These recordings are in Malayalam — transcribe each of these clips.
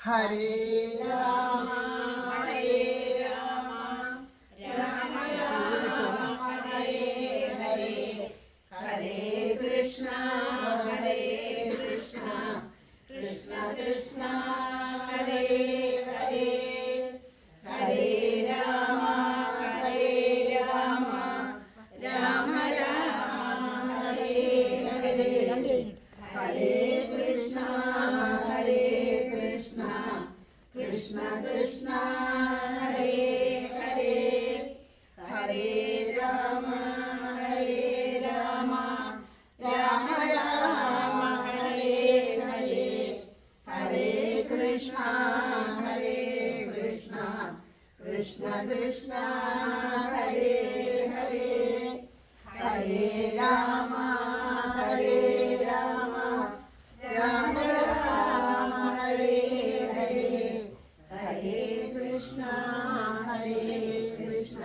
ഹരേ രാമ ഹരേ രാമ രാമ രാമ ഹരേ ഹരേ ഹരേ കൃഷ്ണ ഹരേ കൃഷ്ണ കൃഷ്ണ കൃഷ്ണ ഹരേ ഹരേ ഹരേ രാമ ഹരേ രാമ രാമ രാമ ഹരേ ഹരേ ഹരേ കൃഷ്ണ ഹരേ കൃഷ്ണ കൃഷ്ണ കൃഷ്ണ ഹരേ ഹരേ ഹരേ രാമ ഹരേ രാമ രാമ രാമ ഹരേ ഹരേ ഹരേ കൃഷ്ണ ഹരേ കൃഷ്ണ കൃഷ്ണ കൃഷ്ണ ഹരേ ഹരേ ഹരേ രാമ ഹരേ രാമ രാമ രാമ ഹരേ ഹരേ ഹരേ കൃഷ്ണ ഹരേ കൃഷ്ണ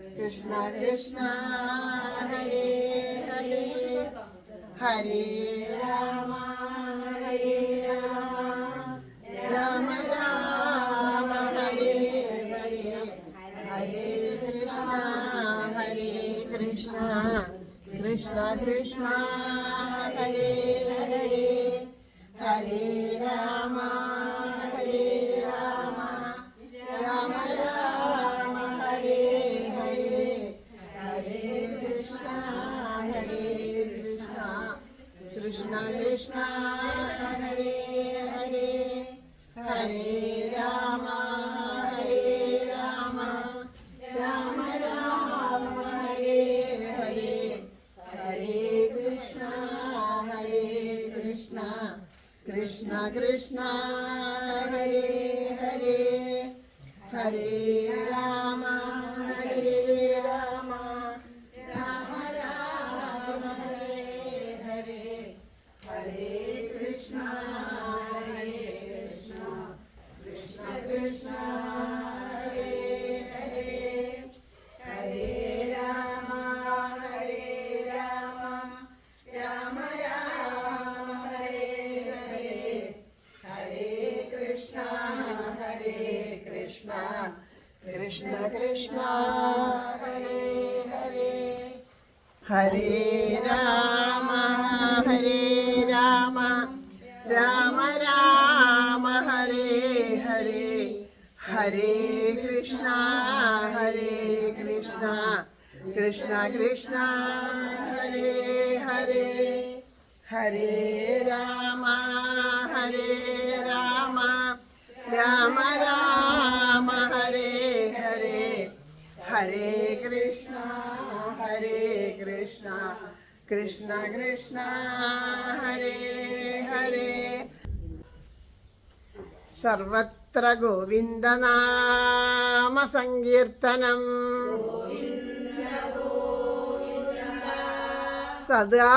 കൃഷ്ണ കൃഷ്ണ ഹരേ ഹരേ ഹരേ രാമ ഹരേ രാമ രാമ രാമ ഹരേ ഹരേ ഹരേ കൃഷ്ണ ഹരേ കൃഷ്ണ കൃഷ്ണ കൃഷ്ണ ഹരേ ഹരേ ഹരേ രാമ ഹരേ രാമ രാമ രാമ ഹരേ ഹരേ ഹരേ കൃഷ്ണ ഹരേ കൃഷ്ണ കൃഷ്ണ കൃഷ്ണ ഹരേ ഹരേ ഹരേ രാമ ഹരേ രാമ രാമ രാമ ഹരേ ഹരേ ഹരേ കൃഷ്ണ ഹരേ കൃഷ്ണ കൃഷ്ണ കൃഷ്ണ ഹരേ ഹരേ ഹരേ രാമ ഹരേ രാമ രാമ രാമ ഹരേ ഹരേ ഹരേ കൃഷ്ണ ഹരേ കൃഷ്ണ കൃഷ്ണ കൃഷ്ണ ഹരേ ഹരേ ഹരേ രാമ ഹരേ രാമ രാമ രാമ ഹരേ ഹരേ ഹരേ കൃഷ്ണ ഹരേ കൃഷ്ണ കൃഷ്ണ കൃഷ്ണ ഹരേ ഹരേ ഹരേ രാമ ഹരേ രാമ രാമ രാമ ഹരേ ഹരേ ഹരേ കൃഷ്ണ ഹരേ കൃഷ്ണ കൃഷ്ണ കൃഷ്ണ ഹരേ ഹരേ ഹരേ രാമ ഹരേ രാമ രാമ രാമ ഹരേ ഹരേ ഹരേ കൃഷ്ണ ഹരേ കൃഷ്ണ കൃഷ്ണ കൃഷ്ണ ഹരേ ഹരേ സർവത്ര ഗോവിന്ദനാമ സങ്കീർത്തനം സദാ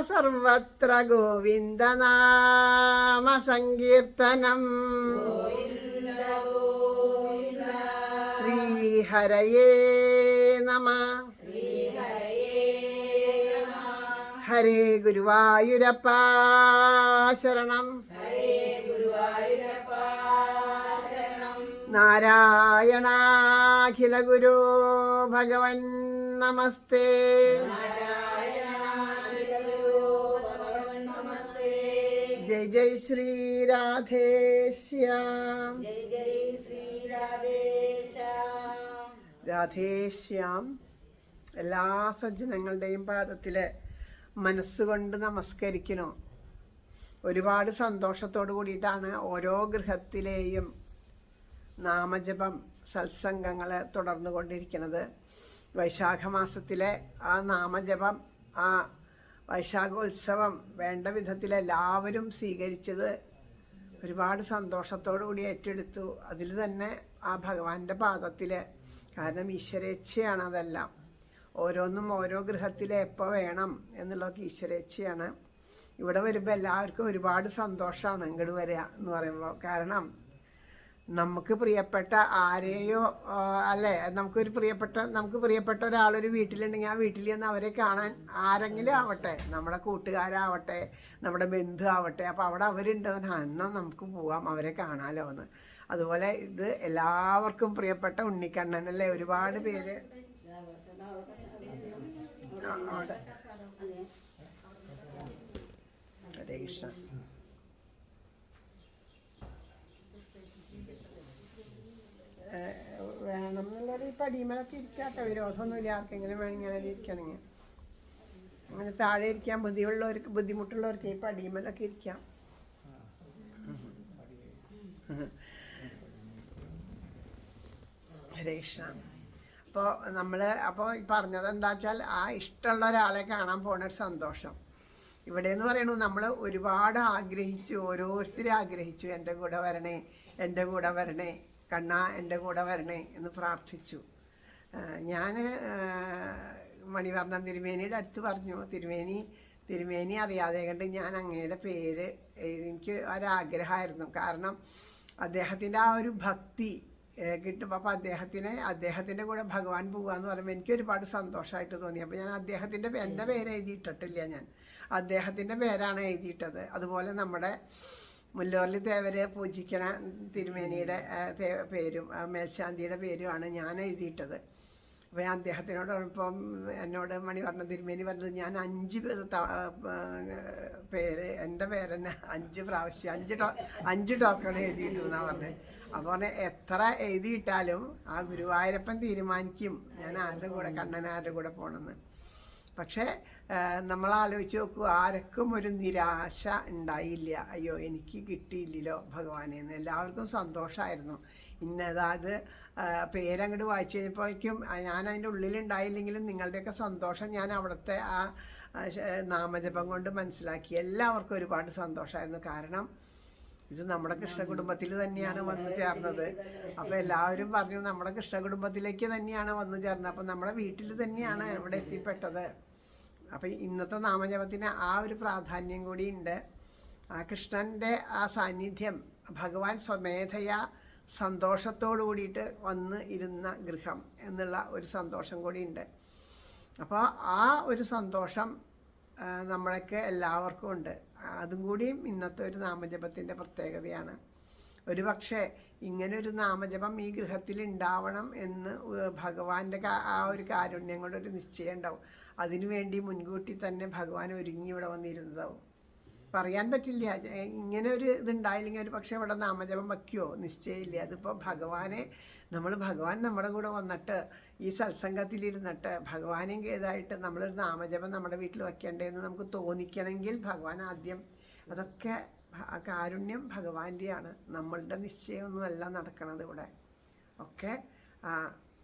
സർവത്ര ഗോവിന്ദനാമ സങ്കീർത്തനം ശ്രീഹരയേ നമഃ ഹരേ ഗുരുവായൂരപ്പ ശരണം നാരായണാഖില ഗുരു ഭഗവൻ നമസ്തേ ജയ് ജയ് ശ്രീ രാധേശ്യാം ജയ് ജയ് ശ്രീ രാധേശ്യാം രാധേശ്യാം. എല്ലാ സജ്ജനങ്ങളുടെയും പാദത്തില് മനസ്സുകൊണ്ട് നമസ്കരിക്കണു. ഒരുപാട് സന്തോഷത്തോടു കൂടിയിട്ടാണ് ഓരോ ഗൃഹത്തിലെയും നാമജപം സത്സംഗങ്ങൾ തുടർന്നു കൊണ്ടിരിക്കുന്നത്. വൈശാഖ മാസത്തിലെ ആ നാമജപം, ആ വൈശാഖോത്സവം വേണ്ട വിധത്തിൽ എല്ലാവരും സ്വീകരിച്ചത് ഒരുപാട് സന്തോഷത്തോടു കൂടി ഏറ്റെടുത്തു. അതിൽ തന്നെ ആ ഭഗവാന്റെ പാദത്തിൽ, കാരണം ഈശ്വരേച്ഛയാണ് അതെല്ലാം. ഓരോന്നും ഓരോ ഗൃഹത്തിൽ എപ്പോൾ വേണം എന്നുള്ളതൊക്കെ ഈശ്വരേച്ഛയാണ്. ഇവിടെ വരുമ്പോൾ എല്ലാവർക്കും ഒരുപാട് സന്തോഷമാണ് ഇങ്ങോട്ട് വരിക എന്ന് പറയുമ്പോൾ. കാരണം നമുക്ക് പ്രിയപ്പെട്ട ആരെയോ അല്ലേ, നമുക്ക് പ്രിയപ്പെട്ട ഒരാളൊരു വീട്ടിലുണ്ടെങ്കിൽ ആ വീട്ടിൽ നിന്ന് അവരെ കാണാൻ ആരെങ്കിലും ആവട്ടെ, നമ്മുടെ കൂട്ടുകാരാവട്ടെ, നമ്മുടെ ബന്ധു ആവട്ടെ, അപ്പോൾ അവിടെ അവരുണ്ട്, എന്നാൽ നമുക്ക് പോവാം അവരെ കാണാമല്ലോ എന്ന്. അതുപോലെ ഇത് എല്ലാവർക്കും പ്രിയപ്പെട്ട ഉണ്ണിക്കണ്ണൻ അല്ലേ, ഒരുപാട് പേര് അവിടെ. ഹരേ കൃഷ്ണ. വേണം എന്നുള്ളൊരു പടിമലൊക്കെ ഇരിക്കാട്ടോ, വിരോധമൊന്നുമില്ല. ആർക്കെങ്കിലും വേണമെങ്കിൽ അങ്ങനെ ഇരിക്കണമെങ്കിൽ അങ്ങനെ താഴെ ഇരിക്കാൻ ബുദ്ധിമുട്ടുള്ളവർക്ക് ഈ പടിമലൊക്കെ ഇരിക്കാം. ഹരേ കൃഷ്ണ. അപ്പോൾ പറഞ്ഞത് എന്താ വെച്ചാൽ ആ ഇഷ്ടമുള്ള ഒരാളെ കാണാൻ പോണ ഒരു സന്തോഷം ഇവിടെ എന്ന് പറയണു. നമ്മൾ ഒരുപാട് ആഗ്രഹിച്ചു, ഓരോരുത്തരും ആഗ്രഹിച്ചു, എൻ്റെ കൂടെ വരണേ, എൻ്റെ കൂടെ വരണേ, കണ്ണ എൻ്റെ കൂടെ വരണേ എന്ന് പ്രാർത്ഥിച്ചു. ഞാൻ മണിവർണ്ണൻ തിരുമേനിയുടെ അടുത്ത് പറഞ്ഞു, തിരുമേനി അറിയാതെ കണ്ട് ഞാൻ അങ്ങയുടെ പേര്, എനിക്ക് ഒരാഗ്രഹമായിരുന്നു. കാരണം അദ്ദേഹത്തിൻ്റെ ആ ഒരു ഭക്തി കിട്ടും. അപ്പോൾ അദ്ദേഹത്തിൻ്റെ കൂടെ ഭഗവാൻ പോകാന്ന് പറയുമ്പോൾ എനിക്ക് ഒരുപാട് സന്തോഷമായിട്ട് തോന്നി. അപ്പോൾ ഞാൻ എൻ്റെ പേര് എഴുതിയിട്ടിട്ടില്ല, ഞാൻ അദ്ദേഹത്തിൻ്റെ പേരാണ് എഴുതിയിട്ടത്. അതുപോലെ നമ്മുടെ മുല്ലോർലി തേവരെ പൂജിക്കണ തിരുമേനിയുടെ പേരും മേൽശാന്തിയുടെ പേരുമാണ് ഞാൻ എഴുതിയിട്ടത്. അപ്പോൾ ഞാൻ അദ്ദേഹത്തിനോട് ഇപ്പം എന്നോട് മണിവർണ്ണ തിരുമേനി പറഞ്ഞത്, ഞാൻ 5 പേര് എൻ്റെ പേരെന്നെ 5 പ്രാവശ്യം 5 ടോക്കൺ എഴുതിയിട്ടുണ്ടെന്നാണ് പറഞ്ഞത്. അപ്പോൾ എത്ര എഴുതിയിട്ടാലും ആ ഗുരുവായൂരപ്പൻ തീരുമാനിക്കും ഞാൻ ആരുടെ കൂടെ, കണ്ണൻ ആരുടെ കൂടെ പോകണമെന്ന്. പക്ഷേ നമ്മൾ ആലോചിച്ച് നോക്കൂ, ആർക്കും ഒരു നിരാശ ഉണ്ടായില്ല, അയ്യോ എനിക്ക് കിട്ടിയില്ലല്ലോ ഭഗവാനെന്ന്. എല്ലാവർക്കും സന്തോഷമായിരുന്നു. ഇന്നതാത് പേരങ്ങോട്ട് വായിച്ചു കഴിഞ്ഞപ്പോഴേക്കും ഞാൻ അതിൻ്റെ ഉള്ളിലുണ്ടായില്ലെങ്കിലും നിങ്ങളുടെയൊക്കെ സന്തോഷം ഞാൻ അവിടുത്തെ ആ നാമജപം കൊണ്ട് മനസ്സിലാക്കി. എല്ലാവർക്കും ഒരുപാട് സന്തോഷമായിരുന്നു. കാരണം ഇത് നമ്മുടെ കൃഷ്ണ കുടുംബത്തിൽ തന്നെയാണ് വന്നു ചേർന്നത്. അപ്പോൾ എല്ലാവരും പറഞ്ഞു നമ്മുടെ കൃഷ്ണ കുടുംബത്തിലേക്ക് തന്നെയാണ് വന്നു ചേർന്നത്, അപ്പം നമ്മുടെ വീട്ടിൽ തന്നെയാണ് ഇവിടെ എത്തിപ്പെട്ടത്. അപ്പം ഇന്നത്തെ നാമജപത്തിന് ആ ഒരു പ്രാധാന്യം കൂടിയുണ്ട്. ആ കൃഷ്ണൻ്റെ ആ സാന്നിധ്യം, ഭഗവാൻ സ്വമേധയാ സന്തോഷത്തോടു കൂടിയിട്ട് വന്ന് ഇരുന്ന ഗൃഹം എന്നുള്ള ഒരു സന്തോഷം കൂടിയുണ്ട്. അപ്പോൾ ആ ഒരു സന്തോഷം നമ്മളൊക്കെ എല്ലാവർക്കും ഉണ്ട്. അതും കൂടിയും ഇന്നത്തെ ഒരു നാമജപത്തിൻ്റെ പ്രത്യേകതയാണ്. ഒരു പക്ഷേ ഇങ്ങനൊരു നാമജപം ഈ ഗൃഹത്തിൽ ഉണ്ടാവണം എന്ന് ഭഗവാന്റെ ആ ഒരു കാരുണ്യം കൊണ്ടൊരു നിശ്ചയം ഉണ്ടാവും. അതിനുവേണ്ടി മുൻകൂട്ടി തന്നെ ഭഗവാൻ ഒരുങ്ങി ഇവിടെ വന്നിരുന്നതാവും. പറയാൻ പറ്റില്ല, ഇങ്ങനെ ഒരു ഇതുണ്ടായില്ലെങ്കിൽ ഒരു പക്ഷേ ഇവിടെ നാമജപം വയ്ക്കുമോ, നിശ്ചയമില്ല. അതിപ്പോൾ ഭഗവാൻ നമ്മുടെ കൂടെ വന്നിട്ട് ഈ സത്സംഗത്തിലിരുന്നിട്ട് ഭഗവാനെയും ഇതായിട്ട് നമ്മളൊരു നാമജപം നമ്മുടെ വീട്ടിൽ വയ്ക്കേണ്ടതെന്ന് നമുക്ക് തോന്നിക്കണമെങ്കിൽ ഭഗവാൻ ആദ്യം അതൊക്കെ കാരുണ്യം ഭഗവാന്റെയാണ്, നമ്മളുടെ നിശ്ചയമൊന്നുമല്ല നടക്കണത് ഇവിടെ. ഒക്കെ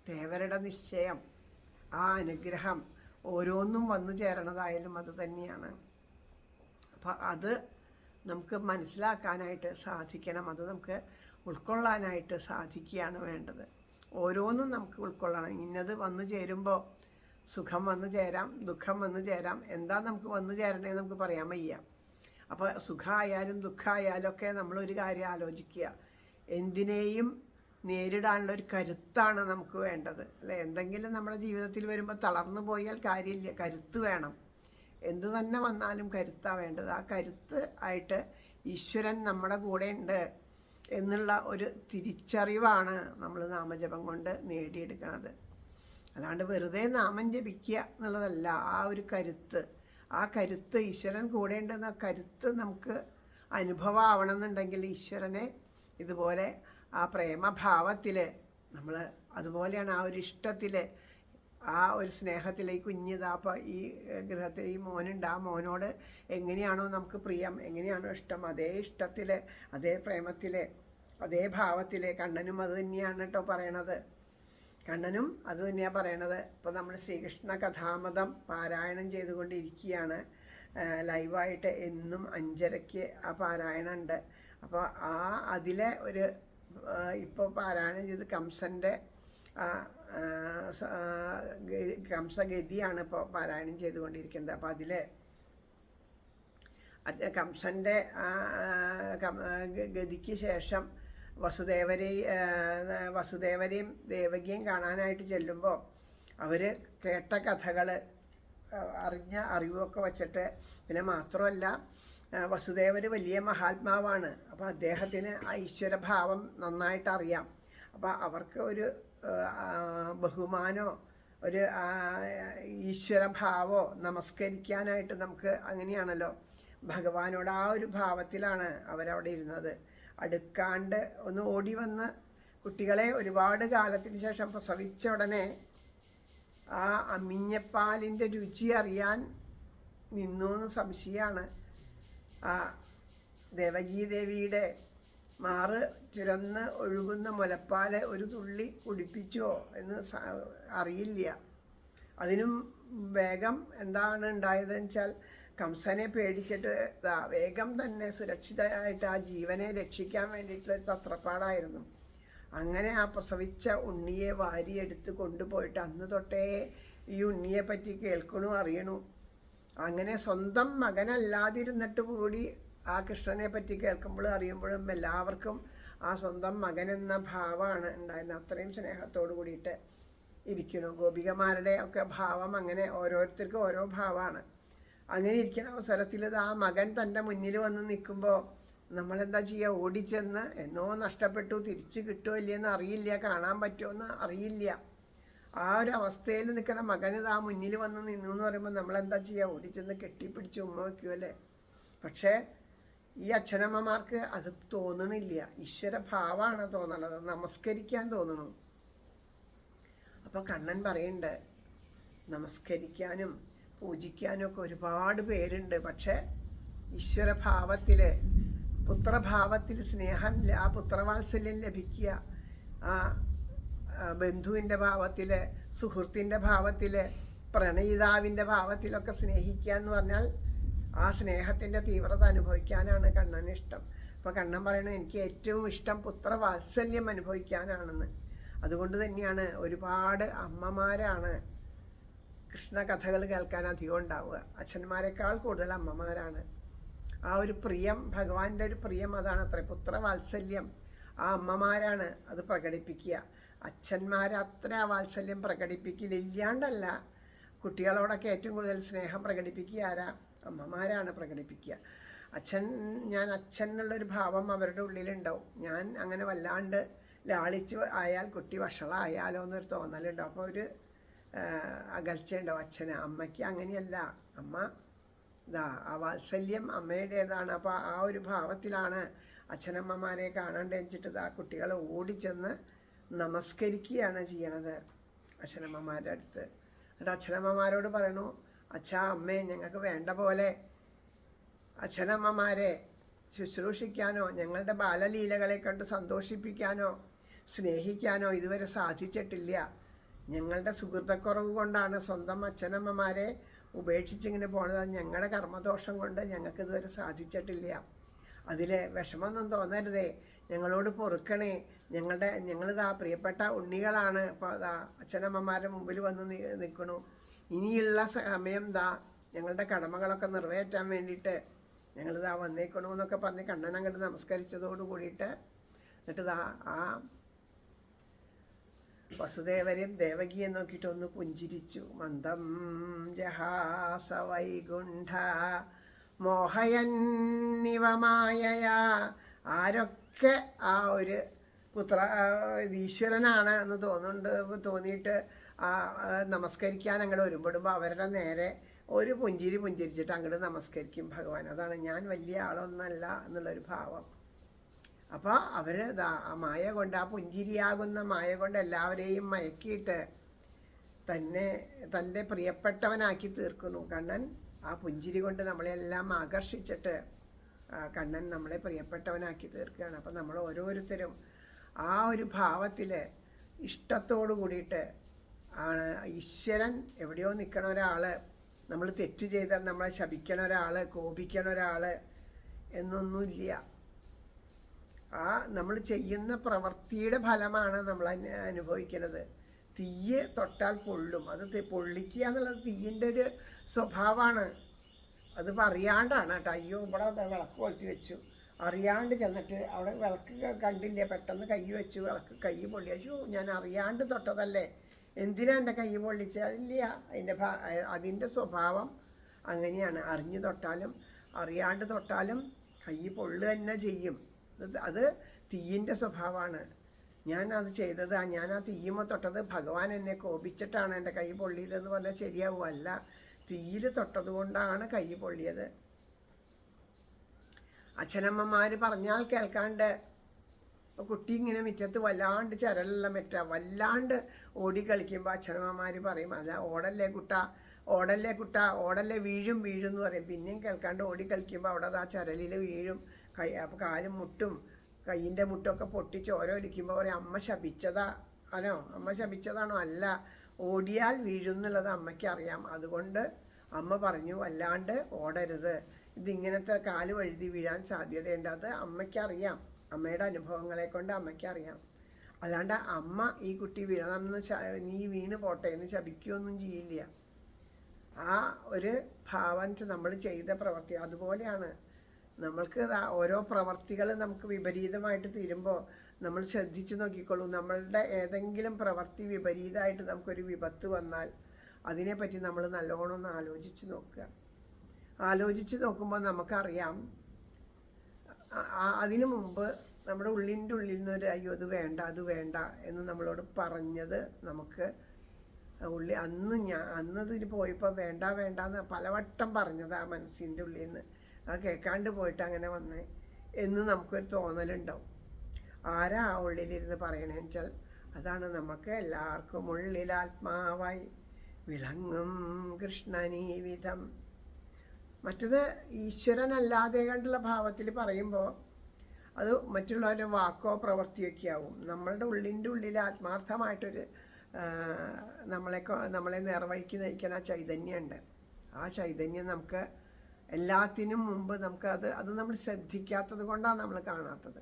തേവരുടെ നിശ്ചയം, ആ അനുഗ്രഹം ഓരോന്നും വന്നു ചേരണതായാലും അത് തന്നെയാണ്. അപ്പം അത് നമുക്ക് മനസ്സിലാക്കാനായിട്ട് സാധിക്കണം, അത് നമുക്ക് ഉൾക്കൊള്ളാനായിട്ട് സാധിക്കുകയാണ് വേണ്ടത്. ഓരോന്നും നമുക്ക് ഉൾക്കൊള്ളണം. ഇന്നത് വന്നു ചേരുമ്പോൾ സുഖം വന്നു ചേരാം, ദുഃഖം വന്നു ചേരാം. എന്താ നമുക്ക് വന്നു ചേരണേ നമുക്ക് പറയാൻ വയ്യ. അപ്പോൾ സുഖമായാലും ദുഃഖമായാലും ഒക്കെ നമ്മളൊരു കാര്യം ആലോചിക്കുക, എന്തിനേയും നേരിടാനുള്ള ഒരു കരുത്താണ് നമുക്ക് വേണ്ടത്, അല്ലേ? എന്തെങ്കിലും നമ്മുടെ ജീവിതത്തിൽ വരുമ്പോൾ തളർന്നു പോയാൽ കാര്യമില്ല, കരുത്ത് വേണം. എന്തു തന്നെ വന്നാലും കരുത്താണ് വേണ്ടത്. ആ കരുത്ത് ആയിട്ട് ഈശ്വരൻ നമ്മുടെ കൂടെ ഉണ്ട് എന്നുള്ള ഒരു തിരിച്ചറിവാണ് നമ്മൾ നാമജപം കൊണ്ട് നേടിയെടുക്കുന്നത്. അല്ലാണ്ട് വെറുതെ നാമം ജപിക്കുക എന്നുള്ളതല്ല. ആ ഒരു കരുത്ത്, ആ കരുത്ത് ഈശ്വരൻ കൂടെ ഉണ്ടെന്ന കരുത്ത് നമുക്ക് അനുഭവമാവണമെന്നുണ്ടെങ്കിൽ ഈശ്വരനെ ഇതുപോലെ ആ പ്രേമഭാവത്തിൽ നമ്മൾ അതുപോലെയാണ് ആ ഒരു ഇഷ്ടത്തിൽ, ആ ഒരു സ്നേഹത്തിൽ ഈ കുഞ്ഞിതാ. അപ്പോൾ ഈ ഗൃഹത്തിൽ ഈ മോനുണ്ട്, ആ മോനോട് എങ്ങനെയാണോ നമുക്ക് പ്രിയം, എങ്ങനെയാണോ ഇഷ്ടം, അതേ ഇഷ്ടത്തിൽ, അതേ പ്രേമത്തിൽ, അതേ ഭാവത്തിൽ കണ്ണനും അത് തന്നെയാണ് കേട്ടോ പറയണത്. കണ്ണനും അത് തന്നെയാണ് പറയണത്. ഇപ്പോൾ നമ്മൾ ശ്രീകൃഷ്ണ കഥാമൃതം പാരായണം ചെയ്തുകൊണ്ടിരിക്കുകയാണ് ലൈവായിട്ട്. എന്നും 5:30 ആ പാരായണം ഉണ്ട്. അപ്പോൾ അതിലെ ഒരു ഇപ്പോൾ പാരായണം ചെയ്ത് കംസൻ്റെ കംസഗതിയാണ് ഇപ്പോൾ പാരായണം ചെയ്തുകൊണ്ടിരിക്കുന്നത്. അപ്പോൾ അതിൽ കംസൻ്റെ ഗതിക്ക് ശേഷം വസുദേവരെയും ദേവകിയും കാണാനായിട്ട് ചെല്ലുമ്പോൾ അവർ കേട്ട കഥകൾ അറിഞ്ഞ അറിവൊക്കെ വച്ചിട്ട്, പിന്നെ മാത്രമല്ല വസുദേവർ വലിയ മഹാത്മാവാണ്. അപ്പോൾ അദ്ദേഹത്തിന് ആ ഈശ്വരഭാവം നന്നായിട്ട് അറിയാം. അപ്പോൾ അവർക്ക് ഒരു ബഹുമാനോ ഒരു ഈശ്വരഭാവോ നമസ്കരിക്കാനായിട്ട് നമുക്ക് അങ്ങനെയാണല്ലോ, ഭഗവാനോട് ആ ഒരു ഭാവത്തിലാണ് അവരവിടെ ഇരുന്നത്. അടുക്കാണ്ട് ഒന്ന് ഓടി വന്ന് കുട്ടികളെ ഒരുപാട് കാലത്തിന് ശേഷം പ്രസവിച്ച ഉടനെ ആ അമ്മിഞ്ഞപ്പാലിൻ്റെ രുചി അറിയാൻ നിന്നു എന്ന് സംശയമാണ്. ആ ദേവകീദേവിയുടെ മാറ് ചുരന്ന് ഒഴുകുന്ന മുലപ്പാല് ഒരു തുള്ളി കുടിപ്പിച്ചോ എന്ന് അറിയില്ല. അതിനും വേഗം എന്താണ് ഉണ്ടായതെന്ന് വെച്ചാൽ, കംസനെ പേടിച്ചിട്ട് വേഗം തന്നെ സുരക്ഷിതമായിട്ട് ആ ജീവനെ രക്ഷിക്കാൻ വേണ്ടിയിട്ടുള്ള തത്രപ്പാടായിരുന്നു. അങ്ങനെ ആ പ്രസവിച്ച ഉണ്ണിയെ വാരിയെടുത്ത് കൊണ്ടുപോയിട്ട് അന്ന് തൊട്ടേ ഈ ഉണ്ണിയെ പറ്റി കേൾക്കണു അറിയണു. അങ്ങനെ സ്വന്തം മകനല്ലാതിരുന്നിട്ട് കൂടി ആ കൃഷ്ണനെ പറ്റി കേൾക്കുമ്പോഴും അറിയുമ്പോഴും എല്ലാവർക്കും ആ സ്വന്തം മകൻ എന്ന ഭാവമാണ് ഉണ്ടായിരുന്നത്. അത്രയും സ്നേഹത്തോടു കൂടിയിട്ട് ഇരിക്കണു. ഗോപികമാരുടെ ഒക്കെ ഭാവം അങ്ങനെ ഓരോരുത്തർക്കും ഓരോ ഭാവമാണ്. അങ്ങനെ ഇരിക്കുന്ന അവസരത്തിൽ ആ മകൻ തൻ്റെ മുന്നിൽ വന്ന് നിൽക്കുമ്പോൾ നമ്മളെന്താ ചെയ്യുക? ഓടിച്ചെന്ന് എന്നോ നഷ്ടപ്പെട്ടു, തിരിച്ച് കിട്ടുമോ ഇല്ലയെന്ന് അറിയില്ല, കാണാൻ പറ്റുമോയെന്ന് അറിയില്ല. ആ ഒരു അവസ്ഥയിൽ നിൽക്കണ മകന് ആ മുന്നിൽ വന്ന് നിന്നു എന്ന് പറയുമ്പോൾ നമ്മളെന്താ ചെയ്യുക? ഓടിച്ചെന്ന് കെട്ടിപ്പിടിച്ച് ഉമ്മ വയ്ക്കുമല്ലേ. പക്ഷേ ഈ അച്ഛനമ്മമാർക്ക് അത് തോന്നണില്ല. ഈശ്വരഭാവമാണ് തോന്നണത്, നമസ്കരിക്കാൻ തോന്നണു. അപ്പോൾ കണ്ണൻ പറയുന്നുണ്ട്, നമസ്കരിക്കാനും പൂജിക്കാനും ഒക്കെ ഒരുപാട് പേരുണ്ട്. പക്ഷേ ഈശ്വരഭാവത്തിൽ, പുത്രഭാവത്തിൽ സ്നേഹം, ആ പുത്രവാത്സല്യം ലഭിക്കുക, ആ ബന്ധുവിൻ്റെ ഭാവത്തിൽ, സുഹൃത്തിൻ്റെ ഭാവത്തിൽ, പ്രണയിതാവിൻ്റെ ഭാവത്തിലൊക്കെ സ്നേഹിക്കുക എന്ന് പറഞ്ഞാൽ ആ സ്നേഹത്തിൻ്റെ തീവ്രത അനുഭവിക്കാനാണ് കണ്ണന് ഇഷ്ടം. അപ്പോൾ കണ്ണൻ പറയണത് എനിക്ക് ഏറ്റവും ഇഷ്ടം പുത്രവാത്സല്യം അനുഭവിക്കാനാണെന്ന്. അതുകൊണ്ട് തന്നെയാണ് ഒരുപാട് അമ്മമാരാണ് കൃഷ്ണകഥകൾ കേൾക്കാൻ അധികം ഉണ്ടാവുക. അച്ഛന്മാരെക്കാൾ കൂടുതൽ അമ്മമാരാണ്. ആ ഒരു പ്രിയം, ഭഗവാന്റെ ഒരു പ്രിയം അതാണ് അത്ര, പുത്രവാത്സല്യം ആ അമ്മമാരാണ് അത് പ്രകടിപ്പിക്കുക. അച്ഛന്മാർ അത്ര ആ വാത്സല്യം പ്രകടിപ്പിക്കില്ല. ഇല്ലാണ്ടല്ല, കുട്ടികളോടൊക്കെ ഏറ്റവും കൂടുതൽ സ്നേഹം പ്രകടിപ്പിക്കുക ആരാ? അമ്മമാരാണ് പ്രകടിപ്പിക്കുക. ഞാൻ അച്ഛൻ എന്നുള്ളൊരു ഭാവം അവരുടെ ഉള്ളിലുണ്ടാവും. ഞാൻ അങ്ങനെ വല്ലാണ്ട് ലാളിച്ച് ആയാൽ കുട്ടി വഷളായാലോ എന്നൊരു തോന്നലുണ്ടാവും. അപ്പോൾ ഒരു അകൽച്ചയുണ്ടാവും അച്ഛന്. അമ്മയ്ക്ക് അങ്ങനെയല്ല, അമ്മ ആ വാത്സല്യം അമ്മയുടേതാണ്. അപ്പോൾ ആ ഒരു ഭാവത്തിലാണ് അച്ഛനമ്മമാരെ കാണാണ്ട് വെച്ചിട്ട് ആ കുട്ടികൾ ഓടിച്ചെന്ന് നമസ്കരിക്കുകയാണ് ചെയ്യണത് അച്ഛനമ്മമാരുടെ അടുത്ത്. എന്നിട്ട് അച്ഛനമ്മമാരോട് പറയണു, അച്ഛാ അമ്മേ, ഞങ്ങൾക്ക് വേണ്ട പോലെ അച്ഛനമ്മമാരെ ശുശ്രൂഷിക്കാനോ ഞങ്ങളുടെ ബാലലീലകളെ കണ്ട് സന്തോഷിപ്പിക്കാനോ സ്നേഹിക്കാനോ ഇതുവരെ സാധിച്ചിട്ടില്ല. ഞങ്ങളുടെ സുഹൃത്തക്കുറവ് കൊണ്ടാണ് സ്വന്തം അച്ഛനമ്മമാരെ ഉപേക്ഷിച്ചിങ്ങനെ പോണത്. ഞങ്ങളുടെ കർമ്മദോഷം കൊണ്ട് ഞങ്ങൾക്ക് ഇതുവരെ സാധിച്ചിട്ടില്ല. അതിൽ വിഷമമൊന്നും തോന്നരുതേ, ഞങ്ങളോട് പൊറുക്കണേ. ഞങ്ങളിതാ പ്രിയപ്പെട്ട ഉണ്ണികളാണ്. ഇപ്പോൾ അച്ഛനമ്മമാരുടെ മുമ്പിൽ വന്ന് നിൽക്കണു. ഇനിയുള്ള സമയം ഞങ്ങളുടെ കടമകളൊക്കെ നിറവേറ്റാൻ വേണ്ടിയിട്ട് ഞങ്ങളിതാ വന്നേക്കണു എന്നൊക്കെ പറഞ്ഞ് കണ്ണൻ അങ്ങോട്ട് നമസ്കരിച്ചതോട് കൂടിയിട്ട് എന്നിട്ട് ആ വസുദേവരെയും ദേവകിയെ നോക്കിയിട്ടൊന്ന് പുഞ്ചിരിച്ചു. മന്ദം ജഹാസ വൈകുണ്ഠ മോഹയന്നിവമായയാ. ആരൊക്കെ ആ ഒരു ഈശ്വരനാണ് എന്ന് തോന്നിയിട്ട് നമസ്കരിക്കാൻ അങ്ങോട്ട് ഒരുപെടുമ്പോൾ അവരുടെ നേരെ ഒരു പുഞ്ചിരിച്ചിട്ട് അങ്ങോട്ട് നമസ്കരിക്കും ഭഗവാൻ. അതാണ് ഞാൻ വലിയ ആളൊന്നല്ല എന്നുള്ളൊരു ഭാവം. അപ്പോൾ അവർ ആ മായ കൊണ്ട്, ആ പുഞ്ചിരിയാകുന്ന മായ കൊണ്ട് എല്ലാവരെയും മയക്കിയിട്ട് തൻ്റെ പ്രിയപ്പെട്ടവനാക്കി തീർക്കുന്നു കണ്ണൻ. ആ പുഞ്ചിരി കൊണ്ട് നമ്മളെല്ലാം ആകർഷിച്ചിട്ട് കണ്ണൻ നമ്മളെ പ്രിയപ്പെട്ടവനാക്കി തീർക്കുകയാണ്. അപ്പം നമ്മൾ ഓരോരുത്തരും ആ ഒരു ഭാവത്തിൽ ഇഷ്ടത്തോടു കൂടിയിട്ട് ആണ്. ഈശ്വരൻ എവിടെയോ നിൽക്കണ ഒരാൾ, നമ്മൾ തെറ്റ് ചെയ്താൽ നമ്മളെ ശപിക്കണ ഒരാൾ, കോപിക്കണ ഒരാൾ എന്നൊന്നുമില്ല. ആ നമ്മൾ ചെയ്യുന്ന പ്രവൃത്തിയുടെ ഫലമാണ് നമ്മൾ അനുഭവിക്കുന്നത്. തീയ് തൊട്ടാൽ പൊള്ളും. അത് പൊള്ളിക്കുക എന്നുള്ളത് തീയിൻ്റെ ഒരു സ്വഭാവമാണ്. അത് പറയാണ്ടാണ് കേട്ടോ. അയ്യോ ഇവിടെ വിളക്ക് കൊളുത്തി വെച്ചു, അറിയാണ്ട് ചെന്നിട്ട് അവിടെ വിളക്ക് കണ്ടില്ല, പെട്ടെന്ന് കൈ വെച്ചു, വിളക്ക് കൈ പൊള്ളിച്ചു. ഞാൻ അറിയാണ്ട് തൊട്ടതല്ലേ, എന്തിനാ എൻ്റെ കൈ പൊള്ളിച്ച്? അതില്ല, അതിൻ്റെ സ്വഭാവം അങ്ങനെയാണ്. അറിഞ്ഞു തൊട്ടാലും അറിയാണ്ട് തൊട്ടാലും കൈ പൊള്ളുക തന്നെ ചെയ്യും. അത് തീയിൻ്റെ സ്വഭാവമാണ്. ഞാൻ അത് ചെയ്തത്, ഞാൻ ആ തീയുമ്പോൾ തൊട്ടത് ഭഗവാൻ എന്നെ കോപിച്ചിട്ടാണ് എൻ്റെ കൈ പൊള്ളിയതെന്ന് പറഞ്ഞാൽ ശരിയാവുമല്ല. തീയിൽ തൊട്ടത് കൊണ്ടാണ് കൈ പൊള്ളിയത്. അച്ഛനമ്മമാർ പറഞ്ഞാൽ കേൾക്കാണ്ട് കുട്ടി ഇങ്ങനെ മുറ്റത്ത് വല്ലാണ്ട് ചരലെല്ലാം വല്ലാണ്ട് ഓടി കളിക്കുമ്പോൾ അച്ഛനമ്മമാർ പറയും, അല്ല ഓടല്ലേ കുട്ടാ, ഓടല്ലേ കുട്ടാ, ഓടല്ലേ, വീഴും വീഴും എന്ന് പറയും. പിന്നെയും കേൾക്കാണ്ട് ഓടി കളിക്കുമ്പോൾ അവിടെ ആ ചരലിൽ വീഴും. അപ്പോൾ കാലും മുട്ടും കയ്യിൻ്റെ മുട്ടൊക്കെ പൊട്ടിച്ച് ഓരോ ഇരിക്കുമ്പോൾ പറയും, അമ്മ ശപിച്ചതാ ആണോ, അമ്മ ശപിച്ചതാണോ? അല്ല, ഓടിയാൽ വീഴും എന്നുള്ളത് അമ്മയ്ക്ക് അറിയാം. അതുകൊണ്ട് അമ്മ പറഞ്ഞു വല്ലാണ്ട് ഓടരുത്, ഇതിങ്ങനത്തെ കാല് വഴുതി വീഴാൻ സാധ്യതയുണ്ട്. അത് അമ്മയ്ക്കറിയാം, അമ്മയുടെ അനുഭവങ്ങളെ കൊണ്ട് അമ്മയ്ക്കറിയാം. അല്ലാണ്ട് അമ്മ ഈ കുട്ടി വീഴണമെന്ന് നീ വീണ് പോട്ടെ എന്ന് ശപിക്കുകയൊന്നും ചെയ്യില്ല. ആ ഒരു ഭാവം നമ്മൾ ചെയ്ത പ്രവൃത്തി അതുപോലെയാണ്. നമ്മൾക്ക് ഓരോ പ്രവർത്തികൾ നമുക്ക് വിപരീതമായിട്ട് തീരുമ്പോൾ നമ്മൾ ശ്രദ്ധിച്ച് നോക്കിക്കോളൂ. നമ്മളുടെ ഏതെങ്കിലും പ്രവൃത്തി വിപരീതമായിട്ട് നമുക്കൊരു വിപത്ത് വന്നാൽ അതിനെപ്പറ്റി നമ്മൾ നല്ലോണം ഒന്ന് ആലോചിച്ച് നോക്കുക. ആലോചിച്ച് നോക്കുമ്പോൾ നമുക്കറിയാം, അതിനു മുമ്പ് നമ്മുടെ ഉള്ളിൻ്റെ ഉള്ളിൽ നിന്നൊരു അയ്യോ അത് വേണ്ട അത് വേണ്ട എന്ന് നമ്മളോട് പറഞ്ഞത് നമുക്ക് അന്നതിന് പോയപ്പോൾ വേണ്ട വേണ്ട എന്ന് പലവട്ടം പറഞ്ഞത് ആ മനസ്സിൻ്റെ ഉള്ളിൽ നിന്ന്, അത് കേൾക്കാണ്ട് പോയിട്ട് അങ്ങനെ വന്നേ എന്ന് നമുക്കൊരു തോന്നലുണ്ടാവും. ആരാ ആ ഉള്ളിലിരുന്ന് പറയണേന്ന് വെച്ചാൽ അതാണ് നമുക്ക് എല്ലാവർക്കും ഉള്ളിൽ ആത്മാവായി വിളങ്ങും കൃഷ്ണനീ വിധം. മറ്റത് ഈശ്വരനല്ലാതെ കണ്ടുള്ള ഭാവത്തിൽ പറയുമ്പോൾ അത് മറ്റുള്ളവരുടെ വാക്കോ പ്രവൃത്തിയൊക്കെ ആവും. നമ്മളുടെ ഉള്ളിൻ്റെ ഉള്ളിൽ ആത്മാർത്ഥമായിട്ടൊരു നമ്മളെ നേർവഴിക്ക് നയിക്കുന്ന ചൈതന്യമുണ്ട്. ആ ചൈതന്യം നമുക്ക് എല്ലാത്തിനും മുമ്പ് അത് നമ്മൾ ശ്രദ്ധിക്കാത്തത് കൊണ്ടാണ് നമ്മൾ കാണാത്തത്.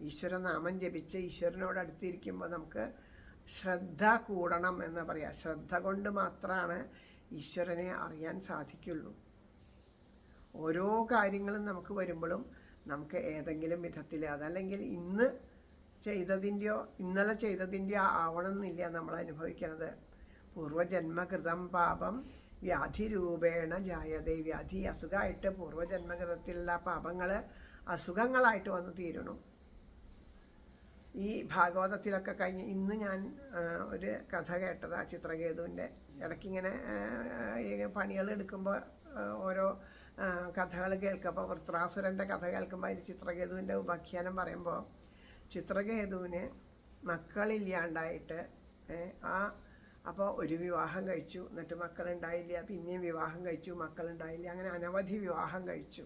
ഈശ്വരനാമം ജപിച്ച് ഈശ്വരനോട് അടുത്തിരിക്കുമ്പോൾ നമുക്ക് ശ്രദ്ധ കൂടണം എന്ന് പറയാം. ശ്രദ്ധ കൊണ്ട് മാത്രമാണ് ഈശ്വരനെ അറിയാൻ സാധിക്കുള്ളൂ. ഓരോ കാര്യങ്ങളും നമുക്ക് വരുമ്പോഴും നമുക്ക് ഏതെങ്കിലും വിധത്തിൽ അതല്ലെങ്കിൽ ഇന്നലെ ചെയ്തതിൻ്റെയോ ആവണമെന്നില്ല നമ്മൾ അനുഭവിക്കുന്നത്. പൂർവജന്മകൃതം പാപം വ്യാധിരൂപേണ ജായതേ. വ്യാധി അസുഖമായിട്ട് പൂർവജന്മകൃതത്തിലുള്ള പാപങ്ങൾ അസുഖങ്ങളായിട്ട് വന്ന് തീരണം. ഈ ഭാഗവതത്തിലൊക്കെ കഴിഞ്ഞ് ഇന്ന് ഞാൻ ഒരു കഥ കേട്ടത് ആ ചിത്രകേതുവിൻ്റെ. ഇടയ്ക്കിങ്ങനെ പണികൾ എടുക്കുമ്പോൾ ഓരോ കഥകൾ കേൾക്കുമ്പോൾ വൃത്രാസുരൻ്റെ കഥ കേൾക്കുമ്പോൾ അതിൽ ചിത്രകേതുവിൻ്റെ ഉപാഖ്യാനം പറയുമ്പോൾ ചിത്രകേതുവിന് മക്കളില്ലാണ്ടായിട്ട് അപ്പോൾ ഒരു വിവാഹം കഴിച്ചു, എന്നിട്ട് മക്കളുണ്ടായില്ല, പിന്നെയും വിവാഹം കഴിച്ചു, മക്കളുണ്ടായില്ല, അങ്ങനെ അനവധി വിവാഹം കഴിച്ചു.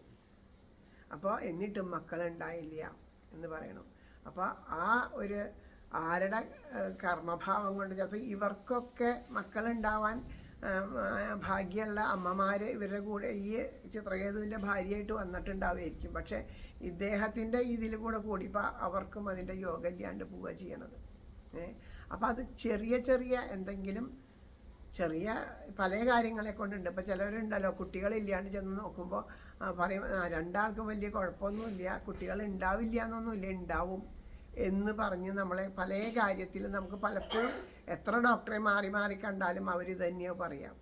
അപ്പോൾ എന്നിട്ടും മക്കളുണ്ടായില്ല എന്ന് പറയണം. അപ്പോൾ ആ ഒരു ആരുടെ കർമ്മഭാവം കൊണ്ട് ചിലപ്പോൾ ഇവർക്കൊക്കെ മക്കളുണ്ടാവാൻ ഭാഗ്യമുള്ള അമ്മമാർ ഇവരുടെ കൂടെ ഈ ചിത്രകേതുവിൻ്റെ ഭാര്യയായിട്ട് വന്നിട്ടുണ്ടാവുമായിരിക്കും. പക്ഷേ ഇദ്ദേഹത്തിൻ്റെ ഇതിൽ കൂടിയപ്പോൾ അവർക്കും അതിൻ്റെ യോഗം ഇല്ലാണ്ട് പോവുക ചെയ്യണത്. അപ്പോൾ അത് ചെറിയ ചെറിയ എന്തെങ്കിലും ചെറിയ പല കാര്യങ്ങളെ കൊണ്ടുണ്ട്. ഇപ്പോൾ ചിലവരുണ്ടല്ലോ കുട്ടികളില്ലാണ്ട് ചെന്ന് നോക്കുമ്പോൾ പറയും രണ്ടാൾക്കും വലിയ കുഴപ്പമൊന്നുമില്ല, കുട്ടികൾ ഉണ്ടാവില്ല എന്നൊന്നുമില്ല, ഉണ്ടാവും എന്ന് പറഞ്ഞ് നമ്മളെ പല കാര്യത്തിലും നമുക്ക് പലപ്പോഴും എത്ര ഡോക്ടറെ മാറി മാറി കണ്ടാലും അവർ തന്നെയോ പറയാം.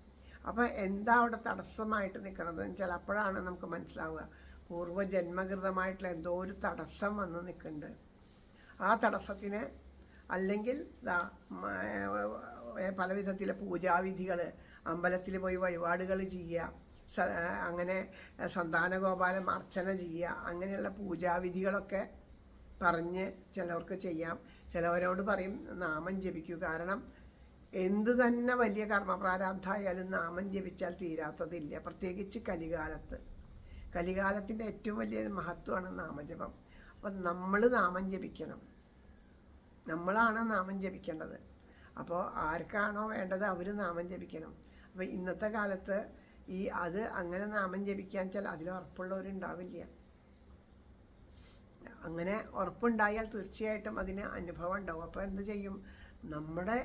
അപ്പോൾ എന്താ അവിടെ തടസ്സമായിട്ട് നിൽക്കണതെന്ന് വെച്ചാൽ അപ്പോഴാണ് നമുക്ക് മനസ്സിലാവുക പൂർവ്വജന്മകൃതമായിട്ടുള്ള എന്തോ ഒരു തടസ്സം വന്ന് നിൽക്കുന്നുണ്ട്. ആ തടസ്സത്തിന് അല്ലെങ്കിൽ പല വിധത്തിലെ പൂജാവിധികൾ, അമ്പലത്തിൽ പോയി വഴിപാടുകൾ ചെയ്യുക, അങ്ങനെ സന്താനഗോപാലം അർച്ചന ചെയ്യുക, അങ്ങനെയുള്ള പൂജാവിധികളൊക്കെ പറഞ്ഞ് ചിലവർക്ക് ചെയ്യാം. ചിലവരോട് പറയും നാമം ജപിക്കൂ. കാരണം എന്തു തന്നെ വലിയ കർമ്മപ്രാരാബ്ധമായാലും നാമം ജപിച്ചാൽ തീരാത്തതില്ല. പ്രത്യേകിച്ച് കലികാലത്തിൻ്റെ ഏറ്റവും വലിയ മഹത്വമാണ് നാമജപം. അപ്പം നമ്മൾ നാമം ജപിക്കണം, നമ്മളാണ് നാമം ജപിക്കേണ്ടത്. അപ്പോൾ ആർക്കാണോ വേണ്ടത് അവർ നാമം ജപിക്കണം. അപ്പോൾ ഇന്നത്തെ കാലത്ത് അത് അങ്ങനെ നാമം ജപിക്കാൻ വെച്ചാൽ അതിൽ ഉറപ്പുള്ളവരുണ്ടാവില്ല. അങ്ങനെ ഉറപ്പുണ്ടായാൽ തീർച്ചയായിട്ടും അതിന് അനുഭവം ഉണ്ടാവും. അപ്പോൾ എന്ത് ചെയ്യും, നമ്മുടെ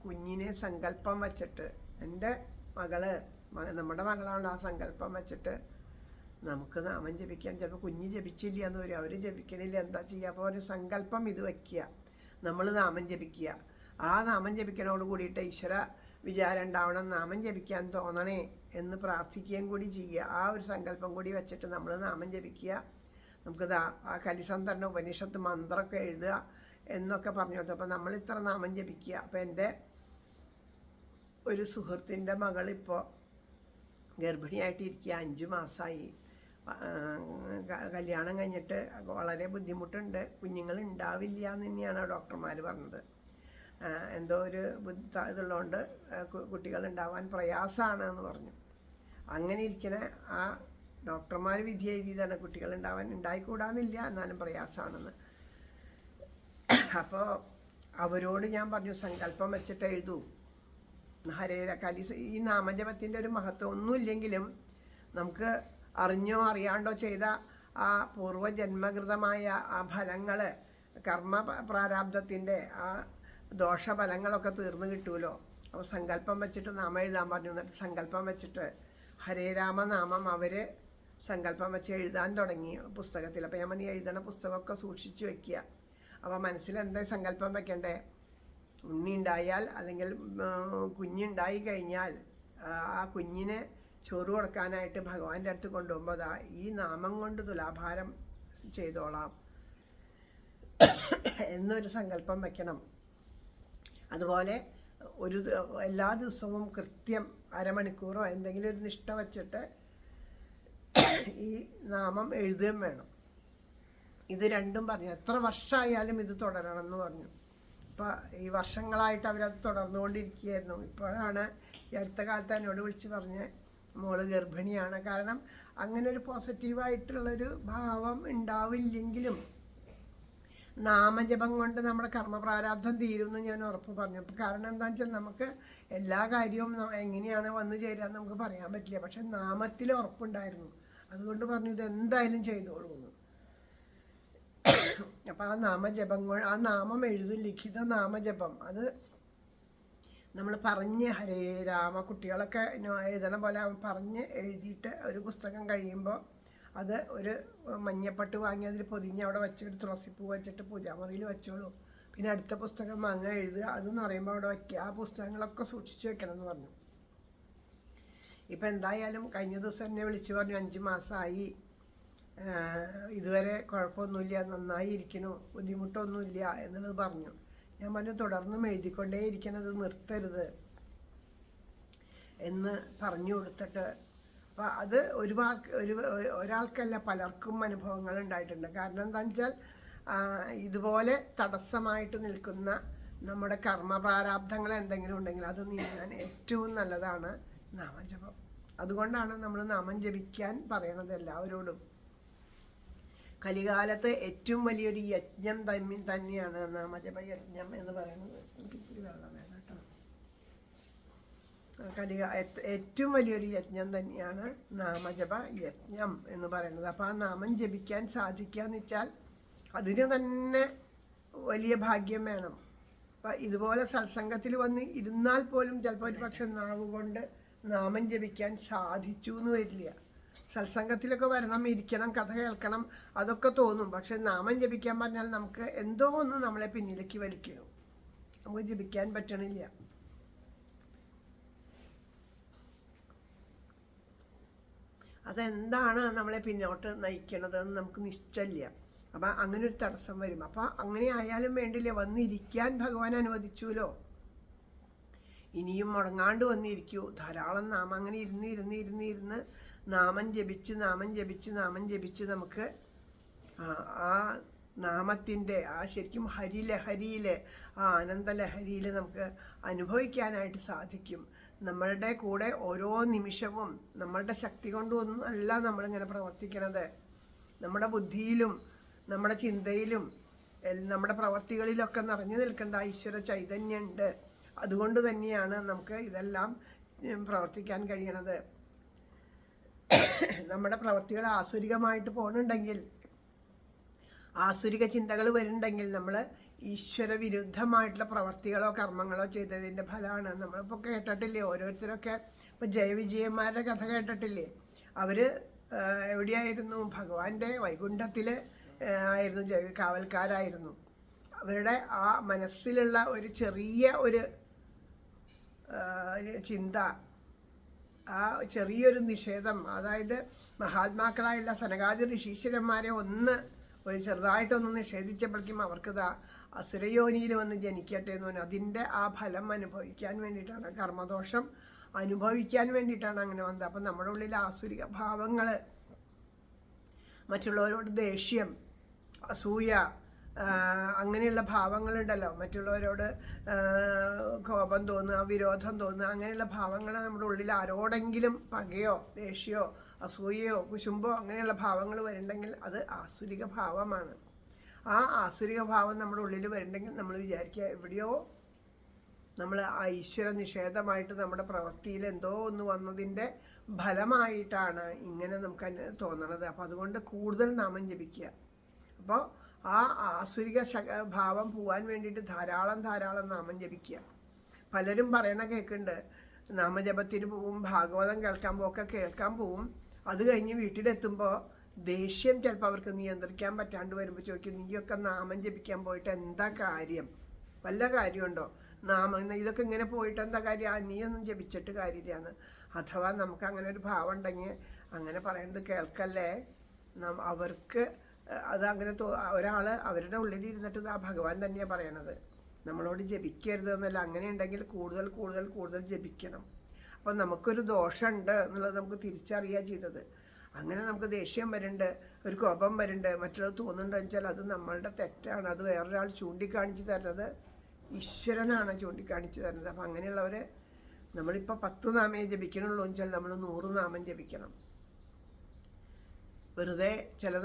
കുഞ്ഞിനെ സങ്കല്പം വച്ചിട്ട്, എൻ്റെ നമ്മുടെ മകളാണ് ആ സങ്കല്പം വച്ചിട്ട് നമുക്ക് നാമം ജപിക്കാൻ ചിലപ്പോൾ കുഞ്ഞ് ജപിച്ചില്ല എന്ന് വരും, അവർ ജപിക്കണില്ല, എന്താ ചെയ്യുക? അപ്പോൾ ഒരു സങ്കല്പം ഇത് വയ്ക്കുക, നമ്മൾ നാമം ജപിക്കുക. ആ നാമം ജപിക്കണോട് കൂടിയിട്ട് ഈശ്വര വിചാരം ഉണ്ടാവണം, നാമം ജപിക്കാൻ തോന്നണേ എന്ന് പ്രാർത്ഥിക്കുകയും കൂടി ചെയ്യുക. ആ ഒരു സങ്കല്പം കൂടി വെച്ചിട്ട് നമ്മൾ നാമം ജപിക്കുക. നമുക്കിതാ ആ കലിസന്ധരണ ഉപനിഷത്ത് മന്ത്രമൊക്കെ എഴുതുക എന്നൊക്കെ പറഞ്ഞു കൊടുത്തു. അപ്പോൾ നമ്മൾ ഇത്ര നാമം ജപിക്കുക. അപ്പോൾ എൻ്റെ ഒരു സുഹൃത്തിൻ്റെ മകളിപ്പോൾ ഗർഭിണിയായിട്ടിരിക്കുക, 5 മാസമായി. കല്യാണം കഴിഞ്ഞിട്ട് വളരെ ബുദ്ധിമുട്ടുണ്ട്, കുഞ്ഞുങ്ങൾ ഉണ്ടാവില്ല എന്ന് തന്നെയാണ് ഡോക്ടർമാർ പറഞ്ഞത്. എന്തോ ഒരു ഇതുള്ളതുകൊണ്ട് കുട്ടികൾ ഉണ്ടാവാൻ പ്രയാസമാണ് എന്ന് പറഞ്ഞു. അങ്ങനെ ഇരിക്കണ ആ ഡോക്ടർമാർ വിധി എഴുതിയതാണ് കുട്ടികൾ ഉണ്ടായിക്കൂടാന്നില്ല, എന്നാലും പ്രയാസമാണെന്ന്. അപ്പോൾ അവരോട് ഞാൻ പറഞ്ഞു, സങ്കല്പം വെച്ചിട്ട് എഴുതൂ, ഈ നാമജപത്തിൻ്റെ ഒരു മഹത്വം ഒന്നുമില്ലെങ്കിലും നമുക്ക് അറിഞ്ഞോ അറിയാണ്ടോ ചെയ്ത ആ പൂർവ്വജന്മകൃതമായ ആ ഫലങ്ങൾ, കർമ്മ പ്രാരാബ്ധത്തിൻ്റെ ആ ദോഷഫലങ്ങളൊക്കെ തീർന്നു കിട്ടുമല്ലോ. അപ്പോൾ സങ്കല്പം വെച്ചിട്ട് നാമം എഴുതാൻ പറഞ്ഞു. എന്നിട്ട് സങ്കല്പം വെച്ചിട്ട് ഹരേ രാമനാമം അവർ സങ്കല്പം വെച്ച് എഴുതാൻ തുടങ്ങി പുസ്തകത്തിൽ. അപ്പോൾ ഞാൻ പറഞ്ഞു, എഴുതണ പുസ്തകമൊക്കെ സൂക്ഷിച്ച് വെക്കുക. അപ്പോൾ മനസ്സിലെന്താ സങ്കല്പം വെക്കണ്ടേ? ഉണ്ണി ഉണ്ടായാൽ അല്ലെങ്കിൽ കുഞ്ഞുണ്ടായി കഴിഞ്ഞാൽ ആ കുഞ്ഞിന് ചോറ് കൊടുക്കാനായിട്ട് ഭഗവാന്റെ അടുത്ത് കൊണ്ടുപോകുമ്പോൾ അതാ ഈ നാമം കൊണ്ട് തുലാഭാരം ചെയ്തോളാം എന്നൊരു സങ്കല്പം വെക്കണം. അതുപോലെ എല്ലാ ദിവസവും കൃത്യം അരമണിക്കൂറോ എന്തെങ്കിലും ഒരു നിഷ്ഠ വച്ചിട്ട് ഈ നാമം എഴുതുകയും വേണം. ഇത് രണ്ടും പറഞ്ഞു. എത്ര വർഷമായാലും ഇത് തുടരണം എന്ന് പറഞ്ഞു. ഇപ്പം ഈ വർഷങ്ങളായിട്ട് അവരത് തുടർന്നുകൊണ്ടിരിക്കുകയായിരുന്നു. ഇപ്പോഴാണ് ഈ അടുത്ത കാലത്ത് എന്നോട് വിളിച്ച് പറഞ്ഞ് മോള് ഗർഭിണിയാണ്. കാരണം അങ്ങനെ ഒരു പോസിറ്റീവായിട്ടുള്ളൊരു ഭാവം ഉണ്ടാവില്ലെങ്കിലും നാമജപം കൊണ്ട് നമ്മുടെ കർമ്മപ്രാരാബ്ധം തീരുമെന്ന് ഞാൻ ഉറപ്പ് പറഞ്ഞു. അപ്പം കാരണം എന്താണെന്ന് വെച്ചാൽ നമുക്ക് എല്ലാ കാര്യവും എങ്ങനെയാണ് വന്നു ചേരുക നമുക്ക് പറയാൻ പറ്റില്ല. പക്ഷെ നാമത്തിൽ ഉറപ്പുണ്ടായിരുന്നു. അതുകൊണ്ട് പറഞ്ഞു ഇതെന്തായാലും ചെയ്തോളൂ എന്ന്. അപ്പം ആ നാമജപം കൊണ്ട് ആ നാമം എഴുതും, ലിഖിത നാമജപം. അത് നമ്മൾ പറഞ്ഞ് ഹരേ രാമ കുട്ടികളൊക്കെ എഴുതണ പോലെ പറഞ്ഞ് എഴുതിയിട്ട് ഒരു പുസ്തകം കഴിയുമ്പോൾ അത് ഒരു മഞ്ഞപ്പട്ട് വാങ്ങി അതിൽ പൊതിഞ്ഞ് അവിടെ വെച്ച് ഒരു തുളസിപ്പൂ വെച്ചിട്ട് പൂജാമുറിയിൽ വെച്ചോളൂ. പിന്നെ അടുത്ത പുസ്തകം വാങ്ങുക, എഴുതുക, അതെന്ന് പറയുമ്പോൾ അവിടെ വയ്ക്കുക. ആ പുസ്തകങ്ങളൊക്കെ സൂക്ഷിച്ച് വെക്കണം എന്ന് പറഞ്ഞു. ഇപ്പം എന്തായാലും കഴിഞ്ഞ ദിവസം എന്നെ വിളിച്ച് പറഞ്ഞു 5 മാസമായി, ഇതുവരെ കുഴപ്പമൊന്നുമില്ല, നന്നായി ഇരിക്കണു, ബുദ്ധിമുട്ടൊന്നുമില്ല എന്നുള്ളത് പറഞ്ഞു. ഞാൻ പറഞ്ഞു തുടർന്നും എഴുതിക്കൊണ്ടേ ഇരിക്കണത് നിർത്തരുത് എന്ന് പറഞ്ഞു കൊടുത്തിട്ട്. അപ്പം അത് ഒരാൾക്കല്ല പലർക്കും അനുഭവങ്ങൾ ഉണ്ടായിട്ടുണ്ട്. കാരണം എന്താണെന്ന് വെച്ചാൽ ഇതുപോലെ തടസ്സമായിട്ട് നിൽക്കുന്ന നമ്മുടെ കർമ്മപ്രാരാബ്ധങ്ങൾ എന്തെങ്കിലും ഉണ്ടെങ്കിൽ അത് നീങ്ങാൻ ഏറ്റവും നല്ലതാണ് നാമജപം. അതുകൊണ്ടാണ് നമ്മൾ നാമം ജപിക്കാൻ പറയണത് എല്ലാവരോടും. കലികാലത്ത് ഏറ്റവും വലിയൊരു യജ്ഞം തന്നെയാണ് നാമജപ യജ്ഞം എന്ന് പറയുന്നത്. എനിക്കിത്തിരി വെള്ളം വേണം കേട്ടോ. ഏറ്റവും വലിയൊരു യജ്ഞം തന്നെയാണ് നാമജപ യജ്ഞം എന്ന് പറയുന്നത്. അപ്പോൾ ആ നാമം ജപിക്കാൻ സാധിക്കാന്ന് വെച്ചാൽ അതിന് തന്നെ വലിയ ഭാഗ്യം വേണം. അപ്പം ഇതുപോലെ സത്സംഗത്തിൽ വന്ന് ഇരുന്നാൽ പോലും ചിലപ്പോൾ ഒരു പക്ഷെ നാവ് കൊണ്ട് നാമം ജപിക്കാൻ സാധിച്ചു എന്ന് വരില്ല. സത്സംഗത്തിലൊക്കെ വരണം, ഇരിക്കണം, കഥ കേൾക്കണം, അതൊക്കെ തോന്നും. പക്ഷെ നാമം ജപിക്കാൻ പറഞ്ഞാൽ നമുക്ക് എന്തോ ഒന്ന് നമ്മളെ പിന്നിലേക്ക് വലിക്കണം, നമുക്ക് ജപിക്കാൻ പറ്റണില്ല. അതെന്താണ് നമ്മളെ പിന്നോട്ട് നയിക്കണതെന്ന് നമുക്ക് നിശ്ചയില്ല. അപ്പം അങ്ങനെ ഒരു തടസ്സം വരും. അപ്പം അങ്ങനെ ആയാലും വേണ്ടില്ല, വന്നിരിക്കാൻ ഭഗവാൻ അനുവദിച്ചുല്ലോ. ഇനിയും മുടങ്ങാണ്ട് വന്നിരിക്കൂ, ധാരാളം നാമം അങ്ങനെ ഇരുന്ന് നാമം ജപിച്ച് നമുക്ക് ആ നാമത്തിൻ്റെ ആ ശരിക്കും ഹരിലഹരിയിൽ, ആ ആനന്ദലഹരിയിൽ നമുക്ക് അനുഭവിക്കാനായിട്ട് സാധിക്കും. നമ്മളുടെ കൂടെ ഓരോ നിമിഷവും നമ്മളുടെ ശക്തി കൊണ്ടൊന്നും അല്ല നമ്മളിങ്ങനെ പ്രവർത്തിക്കണത്. നമ്മുടെ ബുദ്ധിയിലും നമ്മുടെ ചിന്തയിലും നമ്മുടെ പ്രവർത്തികളിലൊക്കെ നിറഞ്ഞു നിൽക്കേണ്ട ഈശ്വര ചൈതന്യമുണ്ട്. അതുകൊണ്ട് തന്നെയാണ് നമുക്ക് ഇതെല്ലാം പ്രവർത്തിക്കാൻ കഴിയണത്. നമ്മുടെ പ്രവർത്തികൾ ആസുരികമായിട്ട് പോകുന്നുണ്ടെങ്കിൽ, ആസുരിക ചിന്തകൾ വരുന്നുണ്ടെങ്കിൽ നമ്മൾ ഈശ്വര വിരുദ്ധമായിട്ടുള്ള പ്രവർത്തികളോ കർമ്മങ്ങളോ ചെയ്തതിൻ്റെ ഫലമാണ്. നമ്മളിപ്പോൾ കേട്ടിട്ടില്ലേ ഓരോരുത്തരൊക്കെ, ഇപ്പോൾ ജയവിജയന്മാരുടെ കഥ കേട്ടിട്ടില്ലേ? അവർ എവിടെയായിരുന്നു? ഭഗവാന്റെ വൈകുണ്ഠത്തിൽ ആയിരുന്നു, കാവൽക്കാരായിരുന്നു. അവരുടെ ആ മനസ്സിലുള്ള ഒരു ചെറിയ ഒരു ചിന്ത, ആ ചെറിയൊരു നിഷേധം, അതായത് മഹാത്മാക്കളായുള്ള സനകാദി ഋഷീശ്വരന്മാരെ ഒരു ചെറുതായിട്ടൊന്ന് നിഷേധിച്ചപ്പോഴേക്കും അവർക്കിതാ അസുരയോനിയിൽ വന്ന് ജനിക്കട്ടെ എന്ന് പറഞ്ഞു. അതിൻ്റെ ആ ഫലം അനുഭവിക്കാൻ വേണ്ടിയിട്ടാണ്, കർമ്മദോഷം അനുഭവിക്കാൻ വേണ്ടിയിട്ടാണ് അങ്ങനെ വന്നത്. അപ്പം നമ്മുടെ ഉള്ളിൽ ആസുരിക ഭാവങ്ങൾ, മറ്റുള്ളവരോട് ദേഷ്യം, അസൂയ, അങ്ങനെയുള്ള ഭാവങ്ങളുണ്ടല്ലോ, മറ്റുള്ളവരോട് കോപം തോന്നുക, വിരോധം തോന്നുക, അങ്ങനെയുള്ള ഭാവങ്ങൾ നമ്മുടെ ഉള്ളിൽ ആരോടെങ്കിലും പകയോ ദേഷ്യമോ അസൂയയോ കുശുമ്പോ അങ്ങനെയുള്ള ഭാവങ്ങൾ വരുന്നുണ്ടെങ്കിൽ അത് ആസുരിക ഭാവമാണ്. ആ ആസുരിക ഭാവം നമ്മുടെ ഉള്ളിൽ വരുന്നുണ്ടെങ്കിൽ നമ്മൾ വിചാരിക്കുക എവിടെയോ നമ്മൾ ആ ഈശ്വര നിഷേധമായിട്ട് നമ്മുടെ പ്രവൃത്തിയിൽ എന്തോ ഒന്ന് വന്നതിൻ്റെ ഫലമായിട്ടാണ് ഇങ്ങനെ നമുക്ക് തോന്നണത്. അപ്പോൾ അതുകൊണ്ട് കൂടുതൽ നാമം ജപിക്കുക. അപ്പോൾ ആ ആസുരിക ഭാവം പോവാൻ വേണ്ടിയിട്ട് ധാരാളം നാമം ജപിക്കുക. പലരും പറയണ കേൾക്കുന്നുണ്ട്, നാമജപത്തിന് പോവും, ഭാഗവതം കേൾക്കാൻ പോവും, അത് കഴിഞ്ഞ് വീട്ടിലെത്തുമ്പോൾ ദേഷ്യം ചിലപ്പോൾ അവർക്ക് നിയന്ത്രിക്കാൻ പറ്റാണ്ട് വരുമ്പോൾ ചോദിക്കും, നീയൊക്കെ നാമം ജപിക്കാൻ പോയിട്ട് എന്താ കാര്യം? വല്ല കാര്യമുണ്ടോ? ഇതൊക്കെ ഇങ്ങനെ പോയിട്ട് എന്താ കാര്യം? നീയൊന്നും ജപിച്ചിട്ട് കാര്യമില്ലാന്ന്. അഥവാ നമുക്ക് അങ്ങനെ ഒരു ഭാവം ഉണ്ടെങ്കിൽ അങ്ങനെ പറയുന്നത് കേൾക്കല്ലേ. അവർക്ക് അതങ്ങനെ ഒരാൾ അവരുടെ ഉള്ളിൽ ഇരുന്നിട്ട് ആ ഭഗവാൻ തന്നെയാണ് പറയണത്, നമ്മളോട് ജപിക്കരുത് എന്നല്ല. അങ്ങനെ ഉണ്ടെങ്കിൽ കൂടുതൽ ജപിക്കണം. അപ്പം നമുക്കൊരു ദോഷമുണ്ട് എന്നുള്ളത് നമുക്ക് തിരിച്ചറിയുക ചെയ്തത്. അങ്ങനെ നമുക്ക് ദേഷ്യം വരുന്നുണ്ട്, ഒരു കോപം വരുന്നുണ്ട്, മറ്റുള്ളത് തോന്നുന്നുണ്ടെന്ന് വെച്ചാൽ അത് നമ്മളുടെ തെറ്റാണ്. അത് വേറൊരാൾ ചൂണ്ടിക്കാണിച്ച് തരുന്നത് ഈശ്വരനാണ് ചൂണ്ടിക്കാണിച്ച് തരുന്നത്. അപ്പം അങ്ങനെയുള്ളവർ നമ്മളിപ്പോൾ 10 നാമേ ജപിക്കണുള്ളൂ എന്ന് വെച്ചാൽ നമ്മൾ 100 നാമം ജപിക്കണം. വെറുതെ ചില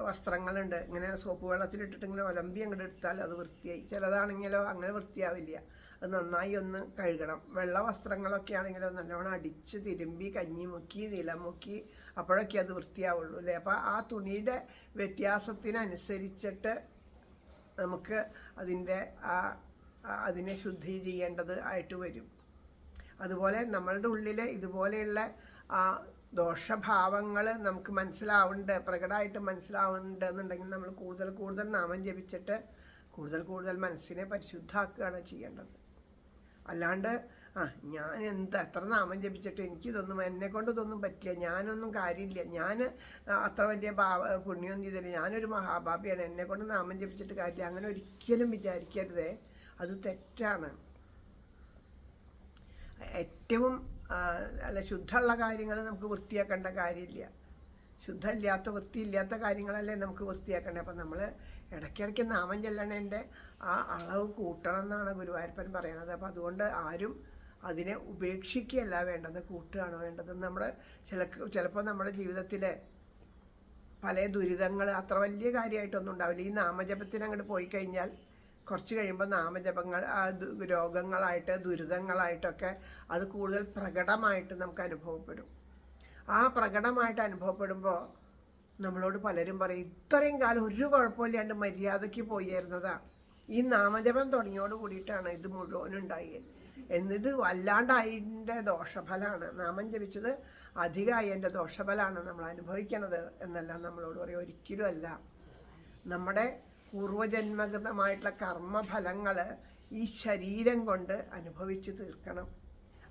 വസ്ത്രങ്ങളുണ്ട്, ഇങ്ങനെ സോപ്പ് വെള്ളത്തിലിട്ടിട്ട് ഇങ്ങനെ ഒലമ്പി അങ്ങോട്ട് എടുത്താൽ അത് വൃത്തിയായി. ചിലതാണെങ്കിലോ അങ്ങനെ വൃത്തിയാവില്ല, അത് നന്നായി ഒന്ന് കഴുകണം. വെള്ള വസ്ത്രങ്ങളൊക്കെ ആണെങ്കിലോ നല്ലോണം അടിച്ച് തിരുമ്പി കഞ്ഞി മുക്കി നിലം മുക്കി അപ്പോഴൊക്കെ അത് വൃത്തിയാവുള്ളൂ അല്ലേ. അപ്പോൾ ആ തുണിയുടെ വ്യത്യാസത്തിനനുസരിച്ചിട്ട് നമുക്ക് അതിനെ ശുദ്ധി ചെയ്യേണ്ടത് ആയിട്ട് വരും. അതുപോലെ നമ്മളുടെ ഉള്ളിൽ ഇതുപോലെയുള്ള ആ ദോഷഭാവങ്ങൾ നമുക്ക് പ്രകടമായിട്ട് മനസ്സിലാവുന്നുണ്ട് എന്നുണ്ടെങ്കിൽ നമ്മൾ കൂടുതൽ നാമം ജപിച്ചിട്ട് കൂടുതൽ മനസ്സിനെ പരിശുദ്ധാക്കുകയാണ് ചെയ്യേണ്ടത്. അല്ലാണ്ട് ഞാൻ എത്ര നാമം ജപിച്ചിട്ട് എനിക്കിതൊന്നും എന്നെക്കൊണ്ട് ഇതൊന്നും പറ്റില്ല, ഞാനൊന്നും കാര്യമില്ല, ഞാൻ അത്ര വലിയ പുണ്യമൊന്നും ചെയ്തില്ല, ഞാനൊരു മഹാഭാപിയാണ്, എന്നെക്കൊണ്ട് നാമം ജപിച്ചിട്ട് കാര്യമില്ല, അങ്ങനെ ഒരിക്കലും വിചാരിക്കരുതേ. അത് തെറ്റാണ്. ഏറ്റവും ശുദ്ധമുള്ള കാര്യങ്ങൾ നമുക്ക് വൃത്തിയാക്കേണ്ട കാര്യമില്ല. വൃത്തിയില്ലാത്ത കാര്യങ്ങളല്ലേ നമുക്ക് വൃത്തിയാക്കേണ്ടത്. അപ്പം നമ്മൾ ഇടയ്ക്കിടയ്ക്ക് നാമം ചെല്ലണതിൻ്റെ ആ അളവ് കൂട്ടണം എന്നാണ് ഗുരുവായൂരപ്പൻ പറയണത്. അപ്പം അതുകൊണ്ട് ആരും അതിനെ ഉപേക്ഷിക്കുകയല്ല വേണ്ടത്, കൂട്ടുകയാണ് വേണ്ടത്. ചിലപ്പോൾ നമ്മുടെ ജീവിതത്തിൽ പല ദുരിതങ്ങൾ അത്ര വലിയ കാര്യമായിട്ടൊന്നും ഉണ്ടാവില്ല. ഈ നാമജപത്തിന് അങ്ങോട്ട് പോയി കഴിഞ്ഞാൽ കുറച്ച് കഴിയുമ്പോൾ നാമജപങ്ങൾ രോഗങ്ങളായിട്ട് ദുരിതങ്ങളായിട്ടൊക്കെ അത് കൂടുതൽ പ്രകടമായിട്ട് നമുക്ക് അനുഭവപ്പെടും. ആ പ്രകടമായിട്ട് അനുഭവപ്പെടുമ്പോൾ നമ്മളോട് പലരും പറയും, ഇത്രയും കാലം ഒരു കുഴപ്പമില്ലാണ്ട് മര്യാദയ്ക്ക് പോയിരുന്നതാ, ഈ നാമജപം തുടങ്ങിയോട് കൂടിയിട്ടാണ് ഇത് മുഴുവനുണ്ടായത്. എന്നിത് വല്ലാണ്ടായതിൻ്റെ ദോഷഫലമാണ്. നാമം ജപിച്ചത് അധികമായതിൻ്റെ ദോഷഫലമാണ് നമ്മൾ അനുഭവിക്കണത് എന്നെല്ലാം നമ്മളോട് പറയും. ഒരിക്കലും അല്ല. നമ്മുടെ പൂർവജന്മഗതമായിട്ടുള്ള കർമ്മഫലങ്ങൾ ഈ ശരീരം കൊണ്ട് അനുഭവിച്ച് തീർക്കണം.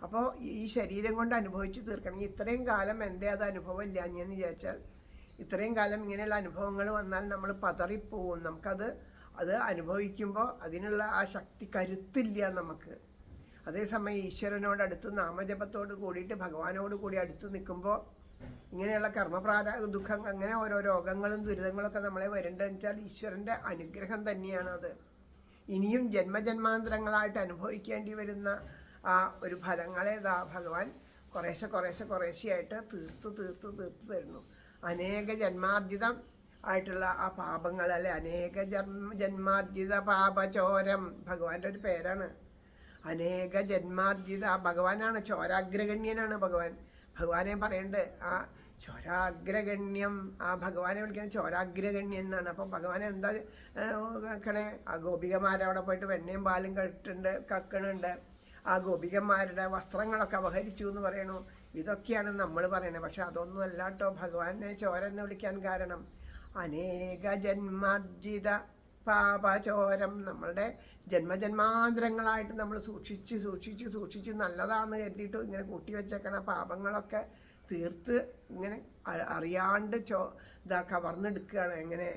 അപ്പോൾ ഈ ശരീരം കൊണ്ട് അനുഭവിച്ച് തീർക്കണം. ഇത്രയും കാലം എൻ്റെ അത് അനുഭവം ഇല്ല എന്ന് വിചാരിച്ചാൽ, ഇത്രയും കാലം ഇങ്ങനെയുള്ള അനുഭവങ്ങൾ വന്നാൽ നമ്മൾ പതറിപ്പോവും. അത് അനുഭവിക്കുമ്പോൾ അതിനുള്ള ആ ശക്തി കരുത്തില്ല നമുക്ക്. അതേസമയം ഈശ്വരനോടടുത്ത് നാമജപത്തോട് കൂടിയിട്ട് ഭഗവാനോട് കൂടി അടുത്ത് നിൽക്കുമ്പോൾ ഇങ്ങനെയുള്ള ദുഃഖം അങ്ങനെ ഓരോ രോഗങ്ങളും ദുരിതങ്ങളൊക്കെ നമ്മളെ വരേണ്ടതെന്ന് വെച്ചാൽ ഈശ്വരൻ്റെ അനുഗ്രഹം തന്നെയാണത്. ഇനിയും ജന്മജന്മാന്തരങ്ങളായിട്ട് അനുഭവിക്കേണ്ടി വരുന്ന ആ ഒരു ഫലങ്ങളെ ഭഗവാൻ കുറേശ്ശെയായിട്ട് തീർത്ത് തരുന്നു. അനേക ജന്മാർജിതം ആയിട്ടുള്ള ആ പാപങ്ങൾ, അല്ലെ, അനേക ജന്മാർജിത പാപചോരം ഭഗവാന്റെ ഒരു പേരാണ്. അനേക ജന്മാർജിത ഭഗവാനാണ്, ചോരാഗ്രഗണ്യനാണ് ഭഗവാനെ പറയണ്ട്. ആ ചോരാഗ്രഗണ്യം, ആ ഭഗവാനെ വിളിക്കുന്നത് ചോരാഗ്രഗണ്യൻ എന്നാണ്. അപ്പം ഭഗവാൻ എന്താ കേൾക്കണേ? ആ ഗോപികമാരവിടെ പോയിട്ട് വെണ്ണയും പാലും കക്കണുണ്ട്. ആ ഗോപികന്മാരുടെ വസ്ത്രങ്ങളൊക്കെ അപഹരിച്ചു എന്ന് പറയണു. ഇതൊക്കെയാണ് നമ്മൾ പറയുന്നത്. പക്ഷെ അതൊന്നും അല്ല കേട്ടോ ഭഗവാനെ ചോരെന്ന് വിളിക്കാൻ കാരണം. അനേക ജന്മാർജിത പാപചോരം, നമ്മളുടെ ജന്മജന്മാന്തരങ്ങളായിട്ട് നമ്മൾ സൂക്ഷിച്ച് നല്ലതാണെന്ന് കരുതിയിട്ട് ഇങ്ങനെ കൂട്ടി വെച്ചേക്കണ പാപങ്ങളൊക്കെ തീർത്ത് ഇങ്ങനെ അറിയാണ്ട് കവർന്നെടുക്കുകയാണ്. എങ്ങനെ?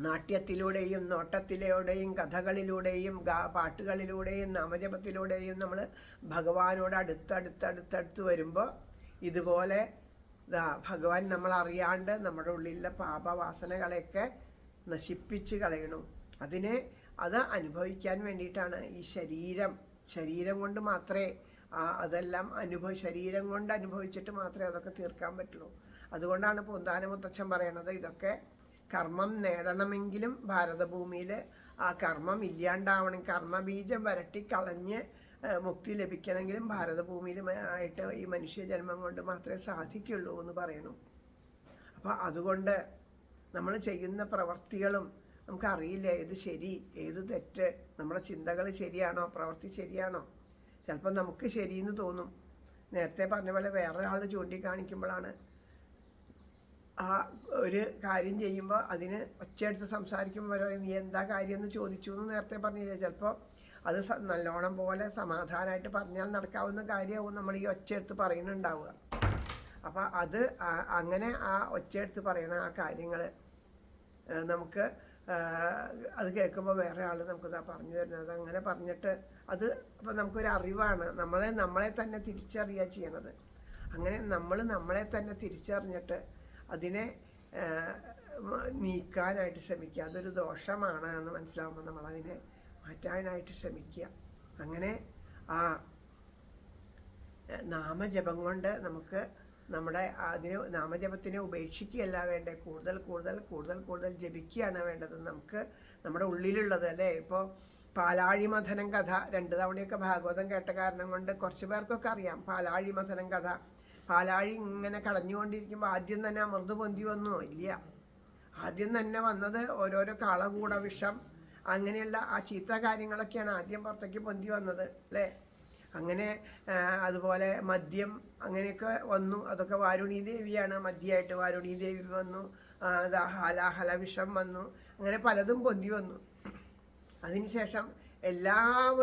നാട്യത്തിലൂടെയും നോട്ടത്തിലൂടെയും കഥകളിലൂടെയും പാട്ടുകളിലൂടെയും നാമജപത്തിലൂടെയും നമ്മൾ ഭഗവാനോട് അടുത്തടുത്ത് വരുമ്പോൾ ഇതുപോലെ ഭഗവാൻ നമ്മൾ അറിയാണ്ട് നമ്മുടെ ഉള്ളിലെ പാപവാസനകളെയൊക്കെ നശിപ്പിച്ച് കളയണം. അത് അനുഭവിക്കാൻ വേണ്ടിയിട്ടാണ് ഈ ശരീരം കൊണ്ട് മാത്രമേ അതെല്ലാം ശരീരം കൊണ്ട് അനുഭവിച്ചിട്ട് മാത്രമേ അതൊക്കെ തീർക്കാൻ പറ്റുള്ളൂ. അതുകൊണ്ടാണ് പൂന്താനമുത്തച്ഛൻ പറയണത്, ഇതൊക്കെ കർമ്മം നേടണമെങ്കിലും ഭാരതഭൂമിയിൽ ആ കർമ്മം ഇല്ലാണ്ടാവണം, കർമ്മബീജം വരട്ടിക്കളഞ്ഞ് മുക്തി ലഭിക്കണമെങ്കിലും ഭാരതഭൂമിയിലുമായിട്ട് ഈ മനുഷ്യജന്മം കൊണ്ട് മാത്രമേ സാധിക്കുള്ളൂ എന്ന് പറയണം. അപ്പോൾ അതുകൊണ്ട് നമ്മൾ ചെയ്യുന്ന പ്രവർത്തികളും നമുക്കറിയില്ല ഏത് ശരി ഏത് തെറ്റ്, നമ്മുടെ ചിന്തകൾ ശരിയാണോ പ്രവൃത്തി ശരിയാണോ. ചിലപ്പോൾ നമുക്ക് ശരിയെന്ന് തോന്നും. നേരത്തെ പറഞ്ഞ പോലെ വേറൊരാൾ ചൂണ്ടിക്കാണിക്കുമ്പോഴാണ് ആ ഒരു കാര്യം ചെയ്യുമ്പോൾ അതിന് ഒച്ചയെടുത്ത് സംസാരിക്കുമ്പോൾ നീ എന്താ കാര്യം എന്ന് ചോദിച്ചു എന്ന് നേരത്തെ പറഞ്ഞില്ലേ. ചിലപ്പോൾ അത് നല്ലോണം പോലെ സമാധാനമായിട്ട് പറഞ്ഞാൽ നടക്കാവുന്ന കാര്യമാവും നമ്മൾ ഈ ഒച്ചയെടുത്ത് പറയുന്നുണ്ടാവുക. അപ്പം അങ്ങനെ ആ ഒച്ചയെടുത്ത് പറയണ ആ കാര്യങ്ങൾ നമുക്ക് അത് കേൾക്കുമ്പോൾ വേറെ ആൾ നമുക്കിതാ പറഞ്ഞു തരുന്നത്. അങ്ങനെ പറഞ്ഞിട്ട് അത് അപ്പം നമുക്കൊരു അറിവാണ്. നമ്മളെ തന്നെ തിരിച്ചറിയുക ചെയ്യണത്. അങ്ങനെ നമ്മളെ തന്നെ തിരിച്ചറിഞ്ഞിട്ട് അതിനെ നീക്കാനായിട്ട് ശ്രമിക്കുക. അതൊരു ദോഷമാണ് എന്ന് മനസ്സിലാവുമ്പോൾ നമ്മളതിനെ മാറ്റാനായിട്ട് ശ്രമിക്കുക. അങ്ങനെ ആ നാമജപം കൊണ്ട് നമുക്ക് നാമജപത്തിനെ ഉപേക്ഷിക്കുകയല്ല വേണ്ടത്, കൂടുതൽ ജപിക്കുകയാണ് വേണ്ടത്. നമുക്ക് നമ്മുടെ ഉള്ളിലുള്ളത് അല്ലേ. ഇപ്പോൾ പാലാഴിമഥനം കഥ 2 തവണയൊക്കെ ഭാഗവതം കേട്ട കാരണം കൊണ്ട് കുറച്ച് പേർക്കൊക്കെ അറിയാം പാലാഴിമഥനം കഥ. പാലാഴി ഇങ്ങനെ കടഞ്ഞുകൊണ്ടിരിക്കുമ്പോൾ ആദ്യം തന്നെ അമൃത് പൊന്തി വന്നോ? ഇല്ല. ആദ്യം തന്നെ വന്നത് ഓരോരോ കാളകൂട വിഷം അങ്ങനെയുള്ള ആ ചീത്ത കാര്യങ്ങളൊക്കെയാണ് ആദ്യം പുറത്തേക്ക് പൊന്തി വന്നത് അല്ലേ. അങ്ങനെ അതുപോലെ മദ്യം അങ്ങനെയൊക്കെ വന്നു. അതൊക്കെ വാരുണീ ദേവിയാണ് മദ്യമായിട്ട് വാരുണീ ദേവി വന്നു. ഹാലാഹല വിഷം വന്നു. അങ്ങനെ പലതും പൊന്തി വന്നു. അതിനുശേഷം എല്ലാം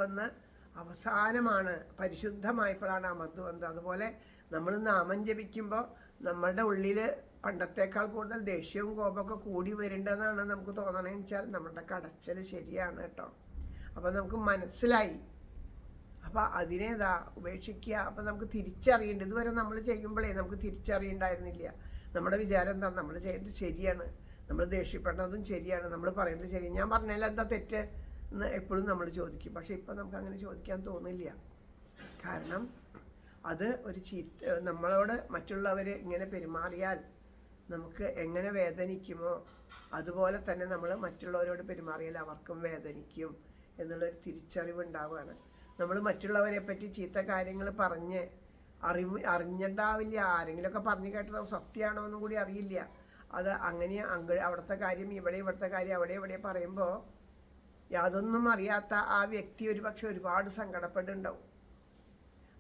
വന്ന് അവസാനമാണ് പരിശുദ്ധമായപ്പോഴാണ് അമൃത് വന്നത്. അതുപോലെ നമ്മൾ നാമം ജപിക്കുമ്പോൾ നമ്മളുടെ ഉള്ളിൽ പണ്ടത്തേക്കാൾ കൂടുതൽ ദേഷ്യവും കോപമൊക്കെ കൂടി വരേണ്ടതെന്നാണ് നമുക്ക് തോന്നണമെന്ന് വെച്ചാൽ നമ്മളുടെ കടച്ചൽ ശരിയാണ് കേട്ടോ. അപ്പം നമുക്ക് മനസ്സിലായി. അപ്പം അതിനെ ഉപേക്ഷിക്കുക. അപ്പം നമുക്ക് തിരിച്ചറിയേണ്ടത്. ഇതുവരെ നമ്മൾ ചെയ്യുമ്പോഴേ നമുക്ക് തിരിച്ചറിയണ്ടായിരുന്നില്ല. നമ്മുടെ വിചാരം എന്താ, നമ്മൾ ചെയ്യുന്നത് ശരിയാണ്, നമ്മൾ ദേഷ്യപ്പെടുന്നതും ശരിയാണ്, നമ്മൾ പറയുന്നത് ശരി, ഞാൻ പറഞ്ഞാൽ എന്താ തെറ്റ് എന്ന് എപ്പോഴും നമ്മൾ ചോദിക്കും. പക്ഷെ ഇപ്പം നമുക്ക് അങ്ങനെ ചോദിക്കാൻ തോന്നില്ല. കാരണം അത് ഒരു നമ്മളോട് മറ്റുള്ളവർ ഇങ്ങനെ പെരുമാറിയാൽ നമുക്ക് എങ്ങനെ വേദനിക്കുമോ അതുപോലെ തന്നെ നമ്മൾ മറ്റുള്ളവരോട് പെരുമാറിയാൽ അവർക്കും വേദനിക്കും എന്നുള്ളൊരു തിരിച്ചറിവുണ്ടാവുകയാണ്. നമ്മൾ മറ്റുള്ളവരെ പറ്റി ചീത്ത കാര്യങ്ങൾ പറഞ്ഞ് അറിഞ്ഞിട്ടുണ്ടാവില്ല. ആരെങ്കിലുമൊക്കെ പറഞ്ഞു കേട്ടത് സത്യമാണോ എന്നും കൂടി അറിയില്ല. അത് അങ്ങനെ അവിടുത്തെ കാര്യം ഇവിടുത്തെ കാര്യം അവിടെ പറയുമ്പോൾ യാതൊന്നും അറിയാത്ത ആ വ്യക്തി ഒരു പക്ഷെ ഒരുപാട് സങ്കടപ്പെടുന്നുണ്ടാവും.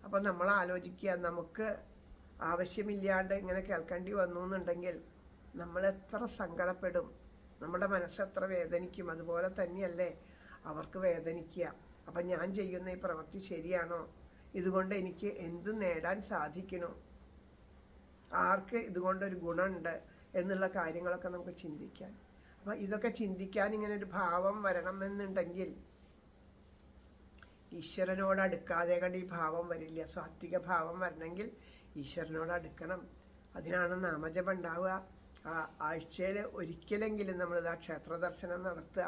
അപ്പം നമ്മൾ ആലോചിക്കുക, നമുക്ക് ആവശ്യമില്ലാണ്ട് ഇങ്ങനെ കേൾക്കേണ്ടി വന്നു എന്നുണ്ടെങ്കിൽ നമ്മൾ എത്ര സങ്കടപ്പെടും, നമ്മുടെ മനസ്സെത്ര വേദനിക്കും. അതുപോലെ തന്നെയല്ലേ അവർക്ക് വേദനിക്കുക. അപ്പം ഞാൻ ചെയ്യുന്ന ഈ പ്രവൃത്തി ശരിയാണോ, ഇതുകൊണ്ട് എനിക്ക് എന്ത് നേടാൻ സാധിക്കണോ, ആർക്ക് ഇതുകൊണ്ടൊരു ഗുണമുണ്ട് എന്നുള്ള കാര്യങ്ങളൊക്കെ നമുക്ക് ചിന്തിക്കാൻ. അപ്പം ഇതൊക്കെ ചിന്തിക്കാൻ ഇങ്ങനെ ഒരു ഭാവം വരണമെന്നുണ്ടെങ്കിൽ ഈശ്വരനോട് അടുക്കാതെ കണ്ട് ഈ ഭാവം വരില്ല. സാത്വിക ഭാവം വരണമെങ്കിൽ ഈശ്വരനോട് അടുക്കണം. അതിനാണ് നാമജപം ഉണ്ടാവുക. ആഴ്ചയിൽ ഒരിക്കലെങ്കിലും നമ്മളിതാ ക്ഷേത്ര ദർശനം നടത്തുക.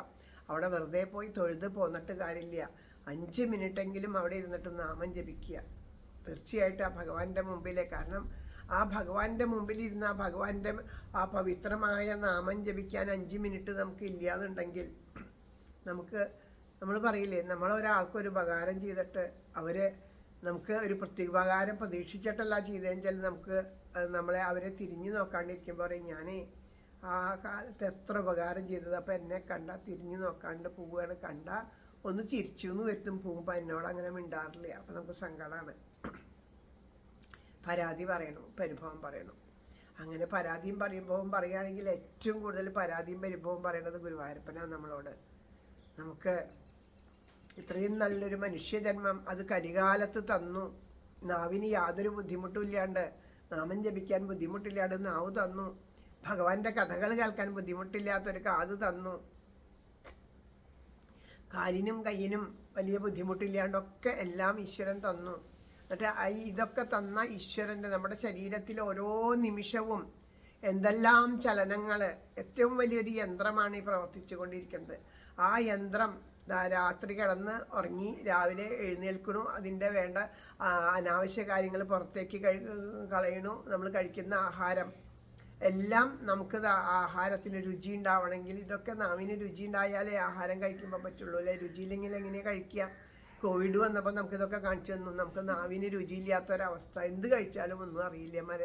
അവിടെ വെറുതെ പോയി തൊഴുത് പോന്നിട്ട് കാര്യമില്ല. 5 മിനിറ്റെങ്കിലും അവിടെ ഇരുന്നിട്ട് നാമം ജപിക്കുക. തീർച്ചയായിട്ടും ആ ഭഗവാന്റെ മുമ്പിലെ, കാരണം ആ ഭഗവാന്റെ മുമ്പിലിരുന്ന് ആ ഭഗവാന്റെ ആ പവിത്രമായ നാമം ജപിക്കാൻ 5 മിനിറ്റ് നമുക്ക് ഇല്ലാന്നുണ്ടെങ്കിൽ നമ്മൾ പറയില്ലേ, നമ്മളൊരാൾക്കൊരു ഉപകാരം ചെയ്തിട്ട് നമുക്ക് ഒരു പ്രത്യുപകാരം പ്രതീക്ഷിച്ചിട്ടല്ല ചെയ്തതെങ്കിൽ അവരെ തിരിഞ്ഞു നോക്കാണ്ടിരിക്കുമ്പോൾ പറയും, ഞാനേ ആ കാലത്ത് എത്ര ഉപകാരം ചെയ്തത്, അപ്പം എന്നെ തിരിഞ്ഞു നോക്കാണ്ട് പോവുകയാണ്, ഒന്ന് ചിരിച്ചു എന്ന് വരുത്തും പോകുമ്പോൾ എന്നോട് അങ്ങനെ മിണ്ടാറില്ല. അപ്പം നമുക്ക് സങ്കടമാണ്. പരാതി പറയണം, പരിഭവം പറയണം. അങ്ങനെ പരാതിയും പരിഭവം പറയുകയാണെങ്കിൽ ഏറ്റവും കൂടുതൽ പരാതിയും പരിഭവം പറയണത് ഗുരുവായൂരപ്പനാണ് നമ്മളോട്. നമുക്ക് ഇത്രയും നല്ലൊരു മനുഷ്യജന്മം അത് കലികാലത്ത് തന്നു. നാവിന് യാതൊരു ബുദ്ധിമുട്ടും ഇല്ലാണ്ട്, നാമം ജപിക്കാൻ ബുദ്ധിമുട്ടില്ലാണ്ട് നാവ് തന്നു. ഭഗവാന്റെ കഥകൾ കേൾക്കാൻ ബുദ്ധിമുട്ടില്ലാത്തൊരു കാത് തന്നു. കാലിനും കയ്യിനും വലിയ ബുദ്ധിമുട്ടില്ലാണ്ടൊക്കെ എല്ലാം ഈശ്വരൻ തന്നു. എന്നിട്ട് ഇതൊക്കെ തന്ന ഈശ്വരൻ്റെ നമ്മുടെ ശരീരത്തിൽ ഓരോ നിമിഷവും എന്തെല്ലാം ചലനങ്ങൾ, ഏറ്റവും വലിയൊരു യന്ത്രമാണ് ഈ പ്രവർത്തിച്ചു കൊണ്ടിരിക്കുന്നത്. ആ യന്ത്രം രാത്രി കിടന്ന് ഉറങ്ങി രാവിലെ എഴുന്നേൽക്കണു, അതിൻ്റെ വേണ്ട അനാവശ്യ കാര്യങ്ങൾ പുറത്തേക്ക് കളയണു. നമ്മൾ കഴിക്കുന്ന ആഹാരം എല്ലാം നമുക്ക് ആഹാരത്തിന് രുചി ഉണ്ടാവണമെങ്കിൽ ഇതൊക്കെ നാവിന് രുചി ഉണ്ടായാലേ ആഹാരം കഴിക്കുമ്പോൾ പറ്റുള്ളൂ അല്ലേ? രുചിയില്ലെങ്കിൽ എങ്ങനെയാണ് കഴിക്കുക? കോവിഡ് വന്നപ്പോൾ നമുക്കിതൊക്കെ കാണിച്ചു തന്നു. നമുക്ക് നാവിന് രുചിയില്ലാത്തൊരവസ്ഥ, എന്ത് കഴിച്ചാലും ഒന്നും അറിയില്ല.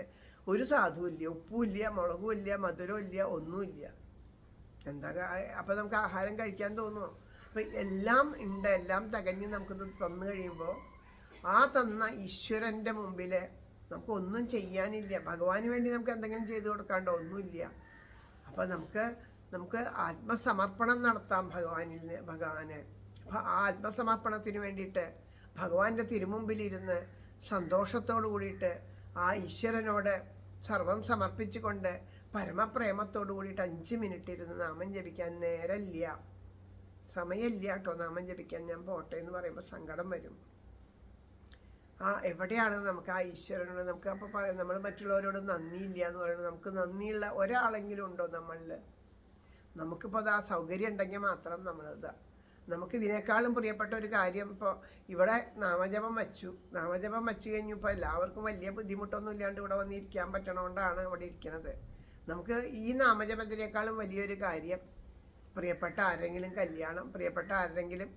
ഒരു സാധുവില്ല, ഉപ്പുമില്ല, മുളകുമില്ല, മധുരമില്ല, ഒന്നുമില്ല. എന്താ അപ്പം നമുക്ക് ആഹാരം കഴിക്കാൻ തോന്നുമോ? അപ്പം എല്ലാം ഉണ്ട്, എല്ലാം തികഞ്ഞ് നമുക്കിത് തന്നു കഴിയുമ്പോൾ ആ തന്ന ഈശ്വരൻ്റെ മുമ്പിൽ നമുക്കൊന്നും ചെയ്യാനില്ല. ഭഗവാന് വേണ്ടി നമുക്ക് എന്തെങ്കിലും ചെയ്തു കൊടുക്കാണ്ടോ? ഒന്നുമില്ല. അപ്പം നമുക്ക് ആത്മസമർപ്പണം നടത്താം ഭഗവാന്. അപ്പം ആ ആത്മസമർപ്പണത്തിന് വേണ്ടിയിട്ട് ഭഗവാന്റെ തിരുമുമ്പിലിരുന്ന് സന്തോഷത്തോടു കൂടിയിട്ട് ആ ഈശ്വരനോട് സർവം സമർപ്പിച്ചുകൊണ്ട് പരമപ്രേമത്തോടു കൂടിയിട്ട് 5 മിനിറ്റ് ഇരുന്ന് നാമം ജപിക്കാൻ നേരമില്ല, സമയമില്ല കേട്ടോ. നാമം ജപിക്കാൻ ഞാൻ പോട്ടെ എന്ന് പറയുമ്പോൾ സങ്കടം വരും. എവിടെയാണ് നമുക്ക് ആ ഈശ്വരനോട് നമുക്ക് അപ്പോൾ പറയാം, നമ്മൾ മറ്റുള്ളവരോട് നന്ദിയില്ല എന്ന് പറയുന്നത്. നമുക്ക് നന്ദിയുള്ള ഒരാളെങ്കിലും ഉണ്ടോ നമ്മളിൽ? നമുക്കിപ്പോൾ ആ സൗകര്യം ഉണ്ടെങ്കിൽ മാത്രം നമ്മളിതാ. നമുക്ക് ഇതിനേക്കാളും പ്രിയപ്പെട്ട ഒരു കാര്യം, ഇപ്പോൾ ഇവിടെ നാമജപം വച്ചു കഴിഞ്ഞു. ഇപ്പോൾ എല്ലാവർക്കും വലിയ ബുദ്ധിമുട്ടൊന്നും ഇല്ലാണ്ട് ഇവിടെ വന്നിരിക്കാൻ പറ്റണോണ്ടാണ് ഇവിടെ ഇരിക്കണത്. നമുക്ക് ഈ നാമജപത്തിനേക്കാളും വലിയൊരു കാര്യം പ്രിയപ്പെട്ട ആരെങ്കിലും കല്യാണം, പ്രിയപ്പെട്ട ആരെങ്കിലും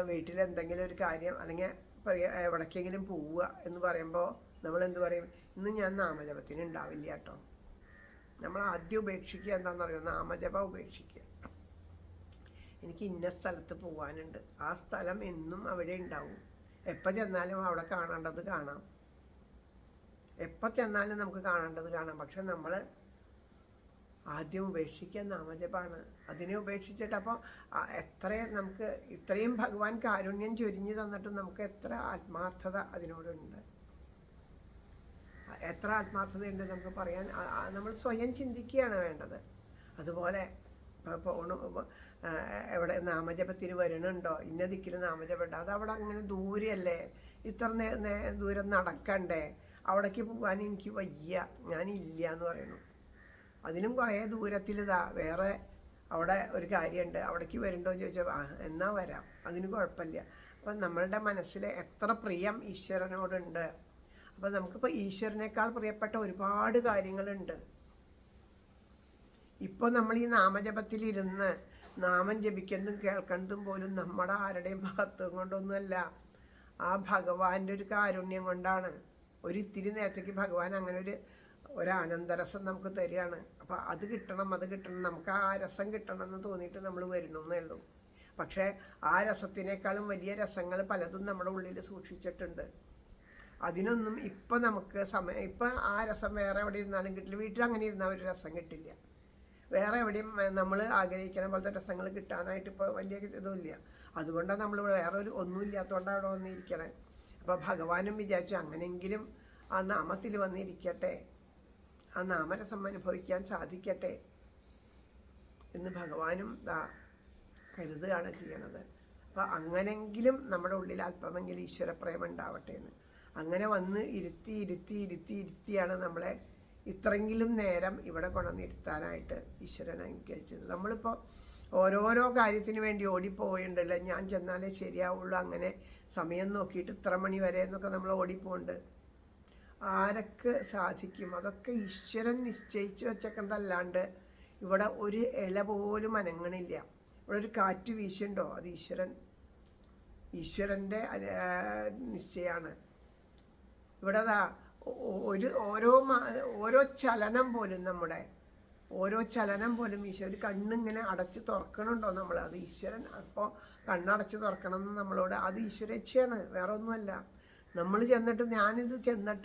വീട്ടിൽ എന്തെങ്കിലും ഒരു കാര്യം, അല്ലെങ്കിൽ എവിടേക്കെങ്കിലും പോവുക എന്ന് പറയുമ്പോൾ നമ്മൾ എന്ത് പറയും? ഇന്ന് ഞാൻ നാമജപത്തിന് ഉണ്ടാവില്ല കേട്ടോ. നമ്മൾ ആദ്യം ഉപേക്ഷിക്കുക എന്താണെന്നറിയോ? നാമജപം ഉപേക്ഷിക്കുക. എനിക്ക് ഇന്ന സ്ഥലത്ത് പോകാനുണ്ട്, ആ സ്ഥലം എന്നും അവിടെ ഉണ്ടാവും. എപ്പോൾ ചെന്നാലും അവിടെ കാണേണ്ടത് കാണാം, എപ്പോൾ ചെന്നാലും നമുക്ക് കാണേണ്ടത് കാണാം. പക്ഷെ നമ്മൾ ആദ്യം ഉപേക്ഷിക്കുക നാമജപമാണ്. അതിനെ ഉപേക്ഷിച്ചിട്ട് അപ്പോൾ നമുക്ക് ഇത്രയും ഭഗവാൻ കാരുണ്യം ചൊരിഞ്ഞു തന്നിട്ട് നമുക്ക് എത്ര ആത്മാർത്ഥത അതിനോടുണ്ട്, എത്ര ആത്മാർത്ഥതയുണ്ട് നമുക്ക് പറയാൻ. നമ്മൾ സ്വയം ചിന്തിക്കുകയാണ് വേണ്ടത്. അതുപോലെ എവിടെ നാമജപത്തിന് വരണുണ്ടോ, ഇന്ന ദിക്കിൽ നാമജപമുണ്ടോ, അതവിടെ അങ്ങനെ ദൂരെയല്ലേ, ഇത്ര ദൂരം നടക്കണ്ടേ, അവിടേക്ക് പോകാൻ എനിക്ക് വയ്യ, ഞാനില്ല എന്ന് പറയുന്നു. അതിനും കുറേ ദൂരത്തിലിതാ വേറെ അവിടെ ഒരു കാര്യമുണ്ട്, അവിടേക്ക് വരുന്നുണ്ടോ എന്ന് ചോദിച്ചാൽ എന്നാ വരാം, അതിന് കുഴപ്പമില്ല. അപ്പം നമ്മളുടെ മനസ്സിൽ എത്ര പ്രിയം ഈശ്വരനോടുണ്ട്. അപ്പം നമുക്കിപ്പോൾ ഈശ്വരനേക്കാൾ പ്രിയപ്പെട്ട ഒരുപാട് കാര്യങ്ങളുണ്ട്. ഇപ്പോൾ നമ്മൾ ഈ നാമജപത്തിലിരുന്ന് നാമം ജപിക്കുന്നതും കേൾക്കുന്നതും പോലും നമ്മുടെ ആരുടെയും മഹത്വം കൊണ്ടൊന്നുമല്ല, ആ ഭഗവാന്റെ ഒരു കാരുണ്യം കൊണ്ടാണ്. ഒരിത്തിരി നേരത്തേക്ക് ഭഗവാൻ അങ്ങനെ ഒരു ആനന്ദരസം നമുക്ക് തരികയാണ്. അപ്പോൾ അത് കിട്ടണം നമുക്ക് ആ രസം കിട്ടണം എന്ന് തോന്നിയിട്ട് നമ്മൾ വരണമെന്നേ ഉള്ളൂ. പക്ഷേ ആ രസത്തിനേക്കാളും വലിയ രസങ്ങൾ പലതും നമ്മുടെ ഉള്ളിൽ സൂക്ഷിച്ചിട്ടുണ്ട്. അതിനൊന്നും ഇപ്പം നമുക്ക് ഇപ്പം ആ രസം വേറെ എവിടെ ഇരുന്നാലും കിട്ടില്ല. വീട്ടിൽ അങ്ങനെ ഇരുന്നാൽ ഒരു രസം കിട്ടില്ല. വേറെ എവിടെയും നമ്മൾ ആഗ്രഹിക്കുന്ന പോലത്തെ രസങ്ങൾ കിട്ടാനായിട്ട് ഇപ്പോൾ വലിയ ഇതുമില്ല. അതുകൊണ്ടാണ് നമ്മൾ വേറെ ഒന്നും ഇല്ലാത്തതുകൊണ്ടാണ് അവിടെ വന്നിരിക്കണേ. അപ്പോൾ ഭഗവാനും വിചാരിച്ചു അങ്ങനെയെങ്കിലും ആ നാമത്തിൽ വന്നിരിക്കട്ടെ, ആ നാമരസം അനുഭവിക്കാൻ സാധിക്കട്ടെ എന്ന് ഭഗവാനും കരുതുകയാണ് ചെയ്യണത്. അപ്പോൾ അങ്ങനെങ്കിലും നമ്മുടെ ഉള്ളിൽ അല്പമെങ്കിലും ഈശ്വരപ്രേമം ഉണ്ടാവട്ടെ എന്ന്. അങ്ങനെ വന്ന് ഇരുത്തിയാണ് നമ്മളെ ഇത്രയെങ്കിലും നേരം ഇവിടെ കൊണ്ടുവന്നിരുത്താനായിട്ട് ഈശ്വരൻ അനുഗ്രഹിച്ചത്. നമ്മളിപ്പോൾ ഓരോരോ കാര്യത്തിന് വേണ്ടി ഓടിപ്പോയിണ്ടല്ലോ, ഞാൻ ചെന്നാലേ ശരിയാവുള്ളൂ, അങ്ങനെ സമയം നോക്കിയിട്ട് ഇത്ര മണി വരെ എന്നൊക്കെ നമ്മൾ ഓടിപ്പോണ്ട്. ആരൊക്കെ സാധിക്കും? അതൊക്കെ ഈശ്വരൻ നിശ്ചയിച്ചു വെച്ചേക്കുന്നതല്ലാണ്ട് ഇവിടെ ഒരു ഇല പോലും അനങ്ങണില്ല. ഇവിടെ ഒരു കാറ്റ് വീശുണ്ടോ, അത് ഈശ്വരൻ്റെ നിശ്ചയമാണ്. ഇവിടെ ഓരോ ചലനം പോലും നമ്മുടെ ഓരോ ചലനം പോലും ഈശ്വരൻ ഒരു കണ്ണിങ്ങനെ അടച്ച് തുറക്കണുണ്ടോ നമ്മൾ, അത് ഈശ്വരൻ അപ്പോൾ കണ്ണടച്ച് തുറക്കണം എന്ന് നമ്മളോട്, അത് ഈശ്വരേച്ഛയാണ്, വേറെ ഒന്നുമല്ല. നമ്മൾ ചെന്നിട്ട്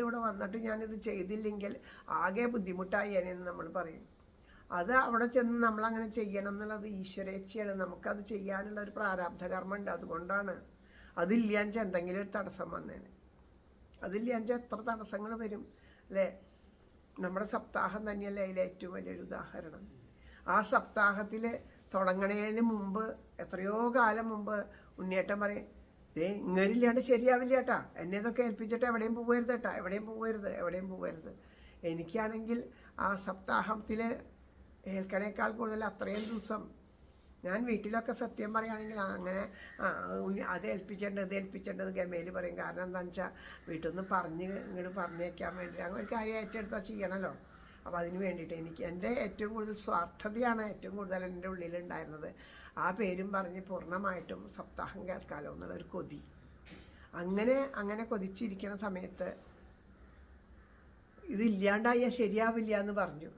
ഇവിടെ വന്നിട്ട് ഞാനിത് ചെയ്തില്ലെങ്കിൽ ആകെ ബുദ്ധിമുട്ടായി എന്ന് നമ്മൾ പറയും. അത് അവിടെ ചെന്ന് നമ്മളങ്ങനെ ചെയ്യണം എന്നുള്ളത് ഈശ്വരേച്ഛയാണ്. നമുക്കത് ചെയ്യാനുള്ള ഒരു പ്രാരാബ്ധ കർമ്മമുണ്ട്. അതുകൊണ്ടാണ്. അതില്ലാന്ന് വെച്ചാൽ എന്തെങ്കിലും ഒരു തടസ്സം വന്നേനെ. അതില്ലാന്ന് വെച്ചാൽ എത്ര തടസ്സങ്ങൾ വരും അല്ലേ? നമ്മുടെ സപ്താഹം തന്നെയല്ലേ അതിലെ ഏറ്റവും വലിയൊരു ഉദാഹരണം. ആ സപ്താഹത്തിൽ തുടങ്ങണതിന് മുമ്പ്, എത്രയോ കാലം മുമ്പ് ഉണ്ണിയേട്ടൻ പറയും, ഇങ്ങനില്ലാണ്ട് ശരിയാവില്ല ചേട്ടാ, എന്നെ ഇതൊക്കെ ഏൽപ്പിച്ചിട്ട് എവിടെയും പോകരുത് ചേട്ടാ, എവിടെയും പോകരുത്. എനിക്കാണെങ്കിൽ ആ സപ്താഹത്തിൽ ഏൽക്കണേക്കാൾ കൂടുതൽ അത്രയും ദിവസം ഞാൻ വീട്ടിലൊക്കെ സത്യം പറയുകയാണെങ്കിൽ അങ്ങനെ അത് ഏൽപ്പിച്ചേണ്ടത് ഗമയിൽ പറയും. കാരണം എന്താണെന്ന് വെച്ചാൽ വീട്ടിൽ നിന്ന് ഇങ്ങോട്ട് പറഞ്ഞേക്കാൻ വേണ്ടി അങ്ങനെ ഒരു കാര്യം ഏറ്റെടുത്താൽ ചെയ്യണമല്ലോ. അപ്പോൾ അതിന് വേണ്ടിയിട്ട് എൻ്റെ ഏറ്റവും കൂടുതൽ സ്വാർത്ഥതയാണ് ഏറ്റവും കൂടുതൽ എൻ്റെ ഉള്ളിലുണ്ടായിരുന്നത്. ആ പേരും പറഞ്ഞ് പൂർണ്ണമായിട്ടും സപ്താഹം കേൾക്കാമല്ലോ എന്നുള്ളൊരു കൊതി. അങ്ങനെ കൊതിച്ചിരിക്കുന്ന സമയത്ത് ഇതില്ലാണ്ടായാൽ ശരിയാവില്ല എന്ന് പറഞ്ഞു.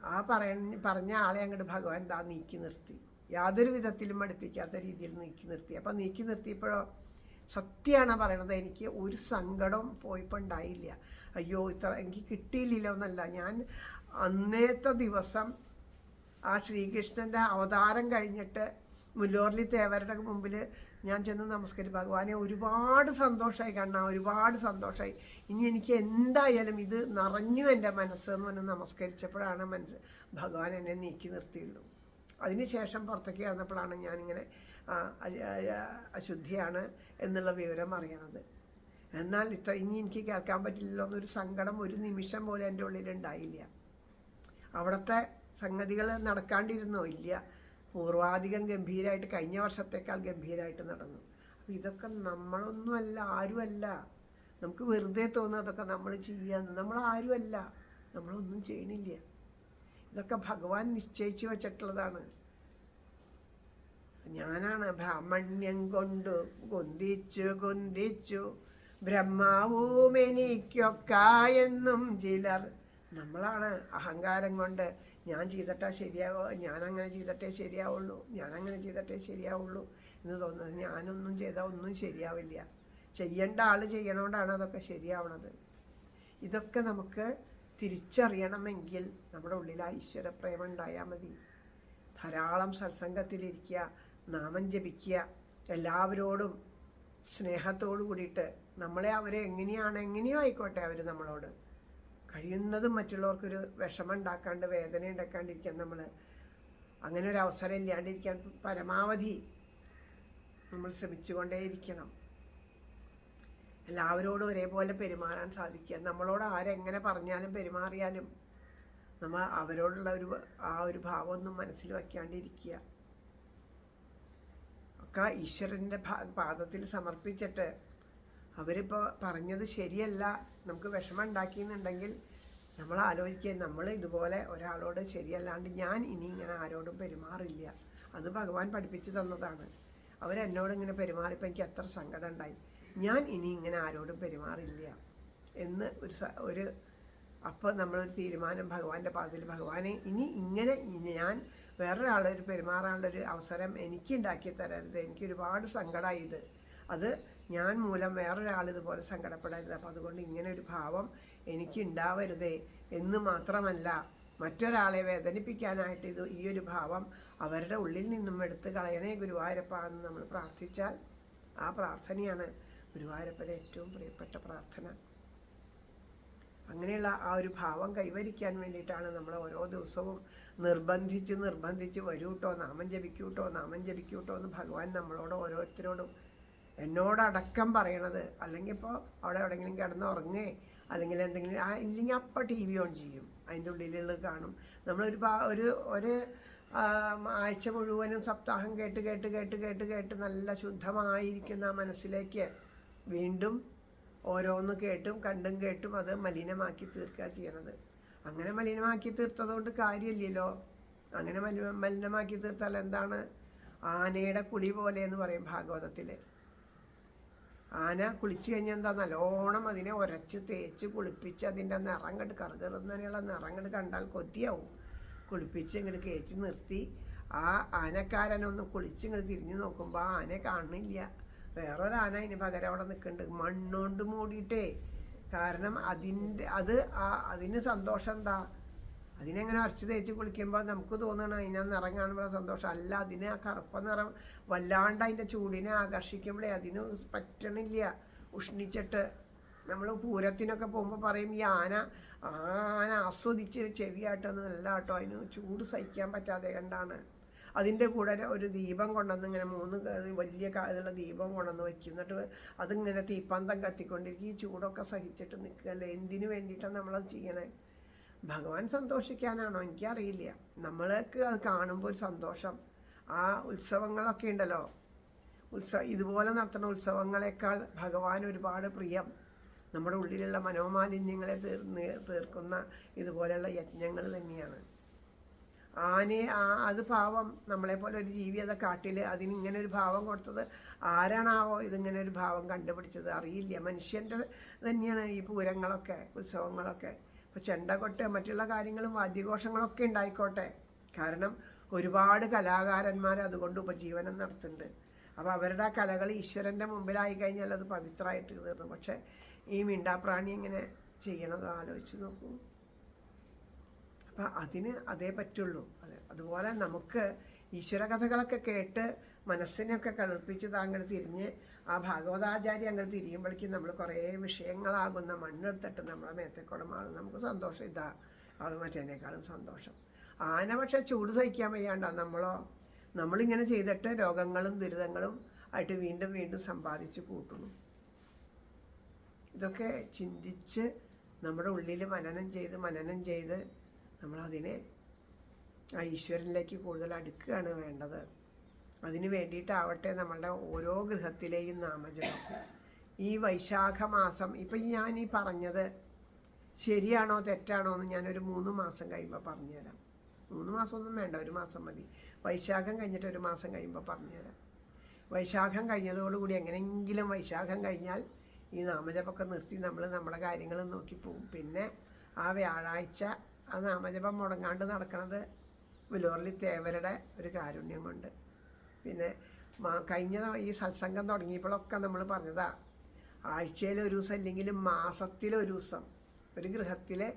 പറഞ്ഞ ആളെ അങ്ങോട്ട് ഭഗവാൻ നീക്കി നിർത്തി. യാതൊരു വിധത്തിലും മടുപ്പിക്കാത്ത രീതിയിൽ നീക്കി നിർത്തി. അപ്പം നീക്കി നിർത്തിയപ്പോഴോ സത്യമാണ് പറയണത്, എനിക്ക് ഒരു സങ്കടവും പോയപ്പോൾ ഉണ്ടായില്ല. അയ്യോ എനിക്ക് കിട്ടിയില്ലല്ലോ എന്നല്ല. ഞാൻ അന്നേത്തെ ദിവസം ആ ശ്രീകൃഷ്ണൻ്റെ അവതാരം കഴിഞ്ഞിട്ട് മുല്ലോർലി തേവരുടെ മുമ്പിൽ ഞാൻ ചെന്ന് നമസ്കരിച്ചു. ഭഗവാനെ ഒരുപാട് സന്തോഷമായി ഒരുപാട് സന്തോഷമായി. ഇനി എനിക്ക് എന്തായാലും ഇത് നിറഞ്ഞു എൻ്റെ മനസ്സെന്ന് പറഞ്ഞ് നമസ്കരിച്ചപ്പോഴാണ് ഭഗവാൻ എന്നെ നീക്കി നിർത്തിയുള്ളൂ. അതിനുശേഷം പുറത്തേക്ക് കിടന്നപ്പോഴാണ് ഞാനിങ്ങനെ അശുദ്ധിയാണ് എന്നുള്ള വിവരം അറിയണത്. എന്നാൽ ഇനി എനിക്ക് കേൾക്കാൻ പറ്റില്ലല്ലോ എന്നൊരു സങ്കടം ഒരു നിമിഷം പോലും എൻ്റെ ഉള്ളിലുണ്ടായില്ല. അവിടുത്തെ സംഗതികൾ നടക്കാണ്ടിരുന്നോ? ഇല്ല. പൂർവാധികം ഗംഭീരമായിട്ട്, കഴിഞ്ഞ വർഷത്തേക്കാൾ ഗംഭീരമായിട്ട് നടന്നു. അപ്പം ഇതൊക്കെ നമ്മളൊന്നുമല്ല, ആരുമല്ല. നമുക്ക് വെറുതെ തോന്നുന്നു അതൊക്കെ നമ്മൾ ചെയ്യാന്ന്. നമ്മളാരുമല്ല, നമ്മളൊന്നും ചെയ്യണില്ല. ഇതൊക്കെ ഭഗവാൻ നിശ്ചയിച്ചു വച്ചിട്ടുള്ളതാണ്. ഞാനാണ് ബ്രാഹ്മണ്യം കൊണ്ട് കൊന്തിച്ചു ബ്രഹ്മാവും എനിക്കൊക്കെയെന്നും ചിലർ. നമ്മളാണ് അഹങ്കാരം കൊണ്ട് ഞാൻ ചെയ്തിട്ടേ ശരിയാവുള്ളൂ എന്ന് തോന്നുന്നത്. ഞാനൊന്നും ചെയ്താൽ ഒന്നും ശരിയാവില്ല. ചെയ്യേണ്ട ആൾ ചെയ്യണോണ്ടാണ് അതൊക്കെ ശരിയാവണത്. ഇതൊക്കെ നമുക്ക് തിരിച്ചറിയണമെങ്കിൽ നമ്മുടെ ഉള്ളിൽ ഈശ്വരപ്രേമം ഉണ്ടായാൽ മതി. ധാരാളം സത്സംഗത്തിലിരിക്കുക, നാമം ജപിക്കുക, എല്ലാവരോടും സ്നേഹത്തോടു കൂടിയിട്ട് എങ്ങനെയോ ആയിക്കോട്ടെ അവർ നമ്മളോട് കഴിയുന്നതും മറ്റുള്ളവർക്കൊരു വിഷമം ഉണ്ടാക്കാണ്ട്, വേദന ഉണ്ടാക്കാണ്ടിരിക്കാൻ നമ്മൾ അങ്ങനെ ഒരു അവസരം ഇല്ലാണ്ടിരിക്കാൻ പരമാവധി നമ്മൾ ശ്രമിച്ചുകൊണ്ടേയിരിക്കണം. എല്ലാവരോടും ഒരേപോലെ പെരുമാറാൻ സാധിക്കുക. നമ്മളോട് ആരെങ്ങനെ പറഞ്ഞാലും പെരുമാറിയാലും നമ്മൾ അവരോടുള്ള ഒരു ഭാവമൊന്നും മനസ്സിൽ വയ്ക്കാണ്ടിരിക്കുക. ഒക്കെ ഈശ്വരൻ്റെ പാദത്തിൽ സമർപ്പിച്ചിട്ട് അവരിപ്പോൾ പറഞ്ഞത് ശരിയല്ല, നമുക്ക് വിഷമം ഉണ്ടാക്കിയെന്നുണ്ടെങ്കിൽ നമ്മൾ ആലോചിക്കുക, നമ്മൾ ഇതുപോലെ ഒരാളോട് ശരിയല്ലാണ്ട് ഞാൻ ഇനി ഇങ്ങനെ ആരോടും പെരുമാറില്ല. അത് ഭഗവാൻ പഠിപ്പിച്ചു തന്നതാണ്. അവരെന്നോട് ഇങ്ങനെ പെരുമാറിയപ്പോൾ എനിക്ക് എത്ര സങ്കടം ഉണ്ടായി. ഞാൻ ഇനി ഇങ്ങനെ ആരോടും പെരുമാറില്ല എന്ന് അപ്പോൾ നമ്മളൊരു തീരുമാനം ഭഗവാന്റെ പാദത്തിൽ, ഭഗവാനെ ഇനി ഞാൻ വേറൊരാളൊരു പെരുമാറാനുള്ളൊരു അവസരം എനിക്ക് ഉണ്ടാക്കി തരരുത്. എനിക്കൊരുപാട് സങ്കടമായി ഇത്. അത് ഞാൻ മൂലം വേറൊരാൾ ഇതുപോലെ സങ്കടപ്പെടരുത്. അപ്പോൾ അതുകൊണ്ട് ഇങ്ങനെ ഒരു ഭാവം എനിക്ക് ഉണ്ടാവരുതേ എന്ന് മാത്രമല്ല, മറ്റൊരാളെ വേദനിപ്പിക്കാനായിട്ട് ഈ ഒരു ഭാവം അവരുടെ ഉള്ളിൽ നിന്നും എടുത്ത് കളയണേ ഗുരുവായൂരപ്പ എന്ന് നമ്മൾ പ്രാർത്ഥിച്ചാൽ ആ പ്രാർത്ഥനയാണ് ഗുരുവായൂരപ്പൻ്റെ ഏറ്റവും പ്രിയപ്പെട്ട പ്രാർത്ഥന. അങ്ങനെയുള്ള ആ ഒരു ഭാവം കൈവരിക്കാൻ വേണ്ടിയിട്ടാണ് നമ്മൾ ഓരോ ദിവസവും നിർബന്ധിച്ച് വരൂട്ടോ, നാമം ജപിക്കൂട്ടോ എന്ന് ഭഗവാൻ നമ്മളോട് ഓരോരുത്തരോടും എന്നോടടക്കം പറയണത്. അല്ലെങ്കിൽ ഇപ്പോൾ അവിടെ എവിടെയെങ്കിലും കിടന്നുറങ്ങേ അല്ലെങ്കിൽ എന്തെങ്കിലും ഇല്ലെങ്കിൽ അപ്പം TV ഓൺ ചെയ്യും, അതിൻ്റെ ഉള്ളിലുള്ളത് കാണും. ഒരു ആഴ്ച മുഴുവനും സപ്താഹം കേട്ട് നല്ല ശുദ്ധമായിരിക്കുന്ന മനസ്സിലേക്ക് വീണ്ടും ഓരോന്ന് കണ്ടും കേട്ടും അത് മലിനമാക്കി തീർക്കുക ചെയ്യണത്. അങ്ങനെ മലിനമാക്കി തീർത്തതുകൊണ്ട് കാര്യമില്ലല്ലോ. അങ്ങനെ മലിനമാക്കി തീർത്താൽ എന്താണ്? ആനയുടെ കുളി പോലെ എന്ന് പറയും ഭാഗവതത്തിൽ. ആന കുളിച്ചു കഴിഞ്ഞാൽ എന്താ, നല്ലോണം അതിനെ ഉരച്ച് തേച്ച് കുളിപ്പിച്ച് അതിൻ്റെ നിറം കണ്ട് കറുകറുന്നതിനുള്ള നിറം കണ്ട് കണ്ടാൽ കൊതിയാവും. കുളിപ്പിച്ച് ഇങ്ങോട്ട് കയറ്റി നിർത്തി ആ ആനക്കാരനൊന്ന് കുളിച്ചിങ്ങോട്ട് തിരിഞ്ഞു നോക്കുമ്പോൾ ആ ആനയെ കാണുന്നില്ല. വേറൊരാന അതിന് പകരം അവിടെ നിൽക്കുന്നുണ്ട്, മണ്ണുകൊണ്ട് മൂടിയിട്ടേ. കാരണം അതിന് സന്തോഷം എന്താ, അതിനെങ്ങനെ അരച്ച് തേച്ച് കുളിക്കുമ്പോൾ നമുക്ക് തോന്നണം അതിനെ നിറം കാണുമ്പോൾ സന്തോഷം. അല്ല, അതിന് ആ കറുപ്പ നിറം വല്ലാണ്ട് അതിൻ്റെ ചൂടിനെ ആകർഷിക്കുമ്പോഴേ അതിന് പറ്റണില്ല. ഉഷ്ണിച്ചിട്ട് നമ്മൾ പൂരത്തിനൊക്കെ പോകുമ്പോൾ പറയും ഈ ആന ആസ്വദിച്ച് ചെവിയായിട്ടൊന്നും അല്ല കേട്ടോ, അതിന് ചൂട് സഹിക്കാൻ പറ്റാതെ കണ്ടാണ്. അതിൻ്റെ കൂടെ ഒരു ദീപം കൊണ്ടുവന്ന് ഇങ്ങനെ 3 വലിയ ഇതുള്ള ദീപം കൊണ്ടുവന്ന് വയ്ക്കും. എന്നിട്ട് അതിങ്ങനെ തീപ്പന്തം കത്തിക്കൊണ്ടിരിക്കും. ഈ ചൂടൊക്കെ സഹിച്ചിട്ട് നിൽക്കുകയല്ലേ. എന്തിനു വേണ്ടിയിട്ടാണ് നമ്മളത് ചെയ്യണേ? ഭഗവാൻ സന്തോഷിക്കാനാണോ? എനിക്കറിയില്ല. നമ്മൾക്ക് അത് കാണുമ്പോൾ ഒരു സന്തോഷം. ആ ഉത്സവങ്ങളൊക്കെ ഉണ്ടല്ലോ, ഇതുപോലെ നടത്തുന്ന ഉത്സവങ്ങളെക്കാൾ ഭഗവാൻ ഒരുപാട് പ്രിയം നമ്മുടെ ഉള്ളിലുള്ള മനോമാലിന്യങ്ങളെ തീർക്കുന്ന ഇതുപോലെയുള്ള യജ്ഞങ്ങൾ തന്നെയാണ്. അത് ഭാവം നമ്മളെപ്പോലെ ഒരു ജീവി അത് കാട്ടിൽ അതിനിങ്ങനെ ഒരു ഭാവം കൊടുത്തത് ആരാണാവോ? ഇതിങ്ങനെ ഒരു ഭാവം കണ്ടുപിടിച്ചത് അറിയില്ല. മനുഷ്യൻ്റെ തന്നെയാണ് ഈ പൂരങ്ങളൊക്കെ ഉത്സവങ്ങളൊക്കെ. ഇപ്പോൾ ചെണ്ടകൊട്ട് മറ്റുള്ള കാര്യങ്ങളും വാദ്യഘോഷങ്ങളൊക്കെ ഉണ്ടായിക്കോട്ടെ, കാരണം ഒരുപാട് കലാകാരന്മാർ അതുകൊണ്ട് ഉപജീവനം നടത്തുന്നുണ്ട്. അപ്പോൾ അവരുടെ ആ കലകൾ ഈശ്വരൻ്റെ മുമ്പിലായി കഴിഞ്ഞാൽ അത് പവിത്രമായിട്ട് തീർന്നു. പക്ഷേ ഈ മിണ്ടാപ്രാണി എങ്ങനെ ചെയ്യണത് ആലോചിച്ച് നോക്കൂ. അപ്പം അതിന് അതേ പറ്റുള്ളൂ. അതുപോലെ നമുക്ക് ഈശ്വര കഥകളൊക്കെ കേട്ട് മനസ്സിനെയൊക്കെ കളിപ്പിച്ച് താങ്കൾ തിരിഞ്ഞ് ആ ഭാഗവതാചാര്യം അങ്ങ് തിരിയുമ്പോഴേക്കും നമ്മൾ കുറേ വിഷയങ്ങളാകുന്ന മണ്ണെടുത്തിട്ട് നമ്മളെ മേത്തേക്കൂടെ മാറും. നമുക്ക് സന്തോഷം അത് മറ്റേനേക്കാളും സന്തോഷം. ആന പക്ഷേ ചൂട് സഹിക്കാൻ വയ്യാണ്ട നമ്മളിങ്ങനെ ചെയ്തിട്ട് രോഗങ്ങളും ദുരിതങ്ങളും ആയിട്ട് വീണ്ടും വീണ്ടും സമ്പാദിച്ച് കൂട്ടുന്നു. ഇതൊക്കെ ചിന്തിച്ച് നമ്മുടെ ഉള്ളിൽ മനനം ചെയ്ത് നമ്മളതിനെ ആ ഈശ്വരനിലേക്ക് കൂടുതൽ അടുക്കുകയാണ് വേണ്ടത്. അതിന് വേണ്ടിയിട്ടാവട്ടെ നമ്മളുടെ ഓരോ ഗൃഹത്തിലെയും നാമജപം. ഈ വൈശാഖ മാസം ഇപ്പം ഞാൻ ഈ പറഞ്ഞത് ശരിയാണോ തെറ്റാണോ എന്ന് ഞാനൊരു 3 മാസം കഴിയുമ്പോൾ പറഞ്ഞുതരാം. 3 മാസമൊന്നും വേണ്ട, 1 മാസം മതി. വൈശാഖം കഴിഞ്ഞിട്ട് 1 മാസം കഴിയുമ്പോൾ പറഞ്ഞുതരാം. വൈശാഖം കഴിഞ്ഞതോടുകൂടി എങ്ങനെയെങ്കിലും വൈശാഖം കഴിഞ്ഞാൽ ഈ നാമജപമൊക്കെ നിർത്തി നമ്മളെ കാര്യങ്ങൾ നോക്കി പോവും. പിന്നെ ആ വ്യാഴാഴ്ച ആ നാമജപം മുടങ്ങാണ്ട് നടക്കുന്നത് വിലോർലി തേവരുടെ ഒരു കാരുണ്യം കൊണ്ട്. പിന്നെ കഴിഞ്ഞ ഈ സത്സംഗം തുടങ്ങിയപ്പോഴൊക്കെ നമ്മൾ പറഞ്ഞതാ, ആഴ്ചയിൽ 1 ദിവസം ഇല്ലെങ്കിലും മാസത്തിലൊരു ദിവസം ഒരു ഗൃഹത്തിലെ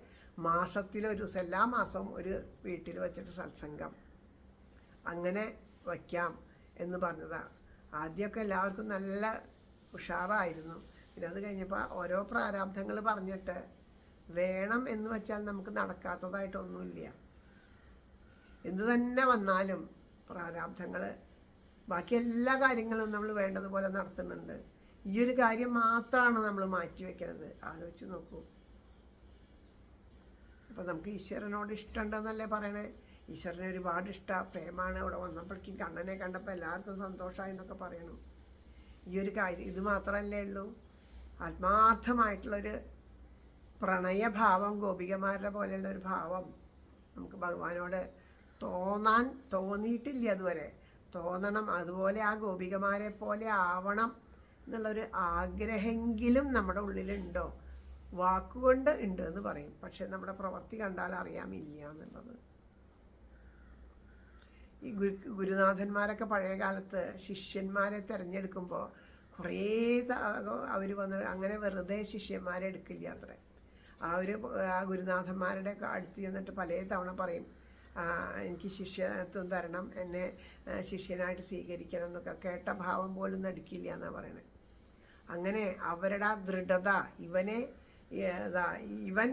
മാസത്തിലൊരു ദിവസം എല്ലാ മാസവും ഒരു വീട്ടിൽ വെച്ചിട്ട് സത്സംഗം അങ്ങനെ വയ്ക്കാം എന്ന് പറഞ്ഞതാ. ആദ്യമൊക്കെ എല്ലാവർക്കും നല്ല ഉഷാറായിരുന്നു. പിന്നെ അത് കഴിഞ്ഞപ്പോൾ ഓരോ പ്രാരാബ്ധങ്ങൾ പറഞ്ഞിട്ട് വേണം എന്ന് വെച്ചാൽ നമുക്ക് നടക്കാത്തതായിട്ടൊന്നുമില്ല. എന്തു തന്നെ വന്നാലും പ്രാരാബ്ധങ്ങൾ ബാക്കി എല്ലാ കാര്യങ്ങളും നമ്മൾ വേണ്ടതുപോലെ നടത്തുന്നുണ്ട്. ഈ ഒരു കാര്യം മാത്രമാണ് നമ്മൾ മാറ്റി വെക്കുന്നത്. ആലോചിച്ച് നോക്കൂ. അപ്പോൾ നമുക്ക് ഈശ്വരനോട് ഇഷ്ടമുണ്ടെന്നല്ലേ പറയണേ. ഈശ്വരനെ ഒരുപാട് ഇഷ്ടമാണ്, പ്രേമാണ്. ഇവിടെ വന്നപ്പോഴേക്കും കണ്ണനെ കണ്ടപ്പോൾ എല്ലാവർക്കും സന്തോഷമായി എന്നൊക്കെ പറയണം. ഈ ഒരു കാര്യം ഇത് മാത്രമല്ലേ ഉള്ളൂ. ആത്മാർത്ഥമായിട്ടുള്ളൊരു പ്രണയഭാവം, ഗോപികമാരുടെ പോലെയുള്ള ഒരു ഭാവം നമുക്ക് ഭഗവാനോട് തോന്നിയിട്ടില്ല അതുവരെ. തോന്നണം. അതുപോലെ ആ ഗോപികമാരെ പോലെ ആവണം എന്നുള്ളൊരു ആഗ്രഹമെങ്കിലും നമ്മുടെ ഉള്ളിലുണ്ടോ? വാക്കുകൊണ്ട് ഉണ്ട് എന്ന് പറയും, പക്ഷെ നമ്മുടെ പ്രവൃത്തി കണ്ടാൽ അറിയാമില്ല എന്നുള്ളത്. ഈ ഗുരുനാഥന്മാരൊക്കെ പഴയ കാലത്ത് ശിഷ്യന്മാരെ തിരഞ്ഞെടുക്കുമ്പോൾ കുറേ അവർ വന്ന് അങ്ങനെ വെറുതെ ശിഷ്യന്മാരെ എടുക്കില്ല അത്രേ. ആ ഗുരുനാഥന്മാരുടെ അടുത്ത് ചെന്നിട്ട് പല തവണ പറയും, എനിക്ക് ശിഷ്യത്വം തരണം, എന്നെ ശിഷ്യനായിട്ട് സ്വീകരിക്കണം എന്നൊക്കെ. കേട്ട ഭാവം പോലും നടിക്കില്ല എന്നാണ് പറയണത്. അങ്ങനെ അവരുടെ ആ ദൃഢത, ഇവൻ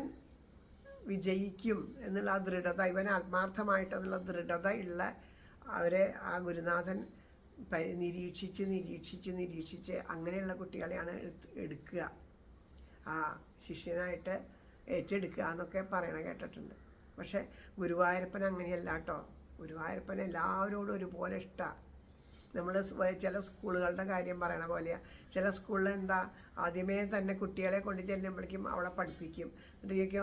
വിജയിക്കും എന്നുള്ള ആ ദൃഢത, ഇവൻ ആത്മാർത്ഥമായിട്ടെന്നുള്ള ദൃഢത ഉള്ള അവരെ ആ ഗുരുനാഥൻ നിരീക്ഷിച്ച് അങ്ങനെയുള്ള കുട്ടികളെയാണ് എടുക്കുക, ആ ശിഷ്യനായിട്ട് ഏറ്റെടുക്കുക എന്നൊക്കെ പറയണ കേട്ടിട്ടുണ്ട്. പക്ഷെ ഗുരുവായൂരപ്പൻ അങ്ങനെയല്ല കേട്ടോ. ഗുരുവായൂരപ്പൻ എല്ലാവരോടും ഒരുപോലെ ഇഷ്ടമാണ്. നമ്മൾ ചില സ്കൂളുകളുടെ കാര്യം പറയണ പോലെയാണ്. ചില സ്കൂളിൽ എന്താ, ആദ്യമേ തന്നെ കുട്ടികളെ കൊണ്ട് ചെല്ലുമ്പോഴേക്കും അവളെ പഠിപ്പിക്കും. എന്നിട്ട്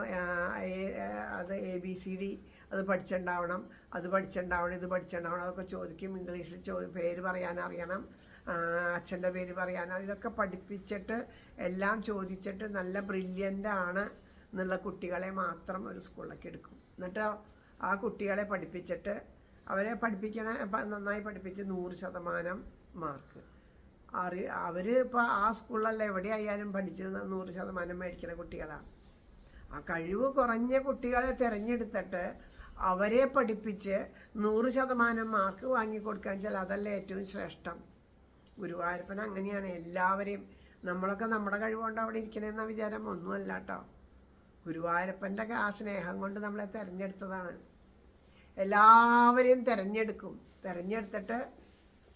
അത് ABCD അത് പഠിച്ചിട്ടുണ്ടാവണം, ഇത് പഠിച്ചിട്ടുണ്ടാവണം, അതൊക്കെ ചോദിക്കും. ഇംഗ്ലീഷിൽ പേര് പറയാനറിയണം, അച്ഛൻ്റെ പേര് പറയാനറിയണം. ഇതൊക്കെ പഠിപ്പിച്ചിട്ട് എല്ലാം ചോദിച്ചിട്ട് നല്ല ബ്രില്യൻ്റ് ആണ് എന്നുള്ള കുട്ടികളെ മാത്രം ഒരു സ്കൂളിലേക്ക് എടുക്കും. എന്നിട്ട് ആ കുട്ടികളെ പഠിപ്പിച്ചിട്ട് അവരെ നന്നായി പഠിപ്പിച്ച് 100% മാർക്ക്. അവർ ഇപ്പോൾ ആ സ്കൂളിലല്ല എവിടെയായാലും പഠിച്ച് 100% മേടിക്കുന്ന കുട്ടികളാണ്. ആ കഴിവ് കുറഞ്ഞ കുട്ടികളെ തിരഞ്ഞെടുത്തിട്ട് അവരെ പഠിപ്പിച്ച് 100% മാർക്ക് വാങ്ങിക്കൊടുക്കുക വെച്ചാൽ അതല്ല ഏറ്റവും ശ്രേഷ്ഠം. ഗുരുവായൂരപ്പൻ അങ്ങനെയാണ് എല്ലാവരെയും. നമ്മളൊക്കെ നമ്മുടെ കഴിവുകൊണ്ട് അവിടെ ഇരിക്കണമെന്ന വിചാരം ഒന്നുമല്ല കേട്ടോ. ഗുരുവായൂരപ്പൻ്റെ ആ സ്നേഹം കൊണ്ട് നമ്മളെ തിരഞ്ഞെടുത്തതാണ്. എല്ലാവരെയും തിരഞ്ഞെടുത്തിട്ട്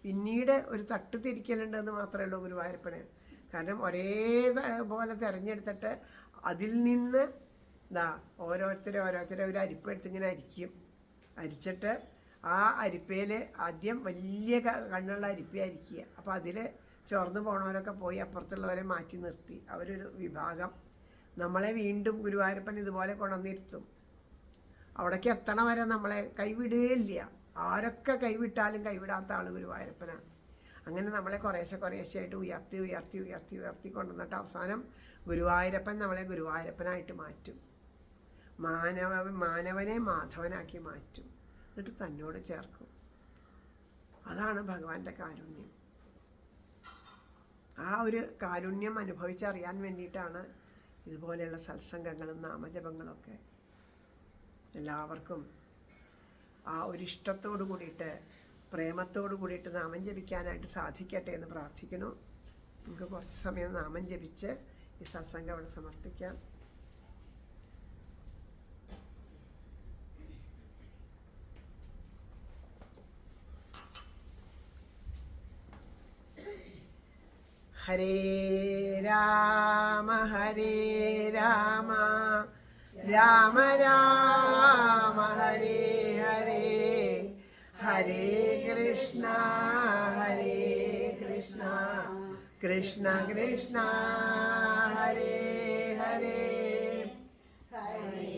പിന്നീട് ഒരു തട്ട് തിരിക്കലുണ്ടെന്ന് മാത്രമേ ഉള്ളൂ ഗുരുവായൂരപ്പന്. കാരണം ഒരേപോലെ തിരഞ്ഞെടുത്തിട്ട് അതിൽ നിന്ന് ഓരോരുത്തരെ ഒരു അരിപ്പെടുത്ത് ഇങ്ങനെ അരിച്ചിട്ട് ആ അരിപ്പയിൽ ആദ്യം വലിയ കണ്ണുള്ള അരിപ്പ അരിക്കുക. അപ്പോൾ അതിൽ ചോർന്ന് പോണവരൊക്കെ പോയി അപ്പുറത്തുള്ളവരെ മാറ്റി നിർത്തി അവരൊരു വിഭാഗം നമ്മളെ വീണ്ടും ഗുരുവായൂരപ്പൻ ഇതുപോലെ കൊണ്ടുവന്നിരുത്തും. അവിടേക്ക് എത്തണ വരെ നമ്മളെ കൈവിടുകയില്ല. ആരൊക്കെ കൈവിട്ടാലും കൈവിടാത്ത ആൾ ഗുരുവായൂരപ്പനാണ്. അങ്ങനെ നമ്മളെ കുറേശ്ശെയായിട്ട് ഉയർത്തി കൊണ്ടുവന്നിട്ട് അവസാനം ഗുരുവായൂരപ്പൻ നമ്മളെ ഗുരുവായൂരപ്പനായിട്ട് മാറ്റും. മാനവനെ മാധവനാക്കി മാറ്റും. എന്നിട്ട് തന്നോട് ചേർക്കും. അതാണ് ഭഗവാന്റെ കാരുണ്യം. ആ ഒരു കാരുണ്യം അനുഭവിച്ചറിയാൻ വേണ്ടിയിട്ടാണ് ഇതുപോലെയുള്ള സത്സംഗങ്ങളും നാമജപങ്ങളൊക്കെ. എല്ലാവർക്കും ആ ഒരു ഇഷ്ടത്തോടു കൂടിയിട്ട് പ്രേമത്തോടു കൂടിയിട്ട് നാമം ജപിക്കാനായിട്ട് സാധിക്കട്ടെ എന്ന് പ്രാർത്ഥിക്കുന്നു. നമുക്ക് കുറച്ച് സമയം നാമം ജപിച്ച് ഈ സത്സംഗം അവിടെ സമർപ്പിക്കാം. ഹരേ രാമ രാമ രാമ ഹരേ ഹരേ, ഹരേ കൃഷ്ണ കൃഷ്ണ കൃഷ്ണ ഹരേ ഹരേ, ഹരേ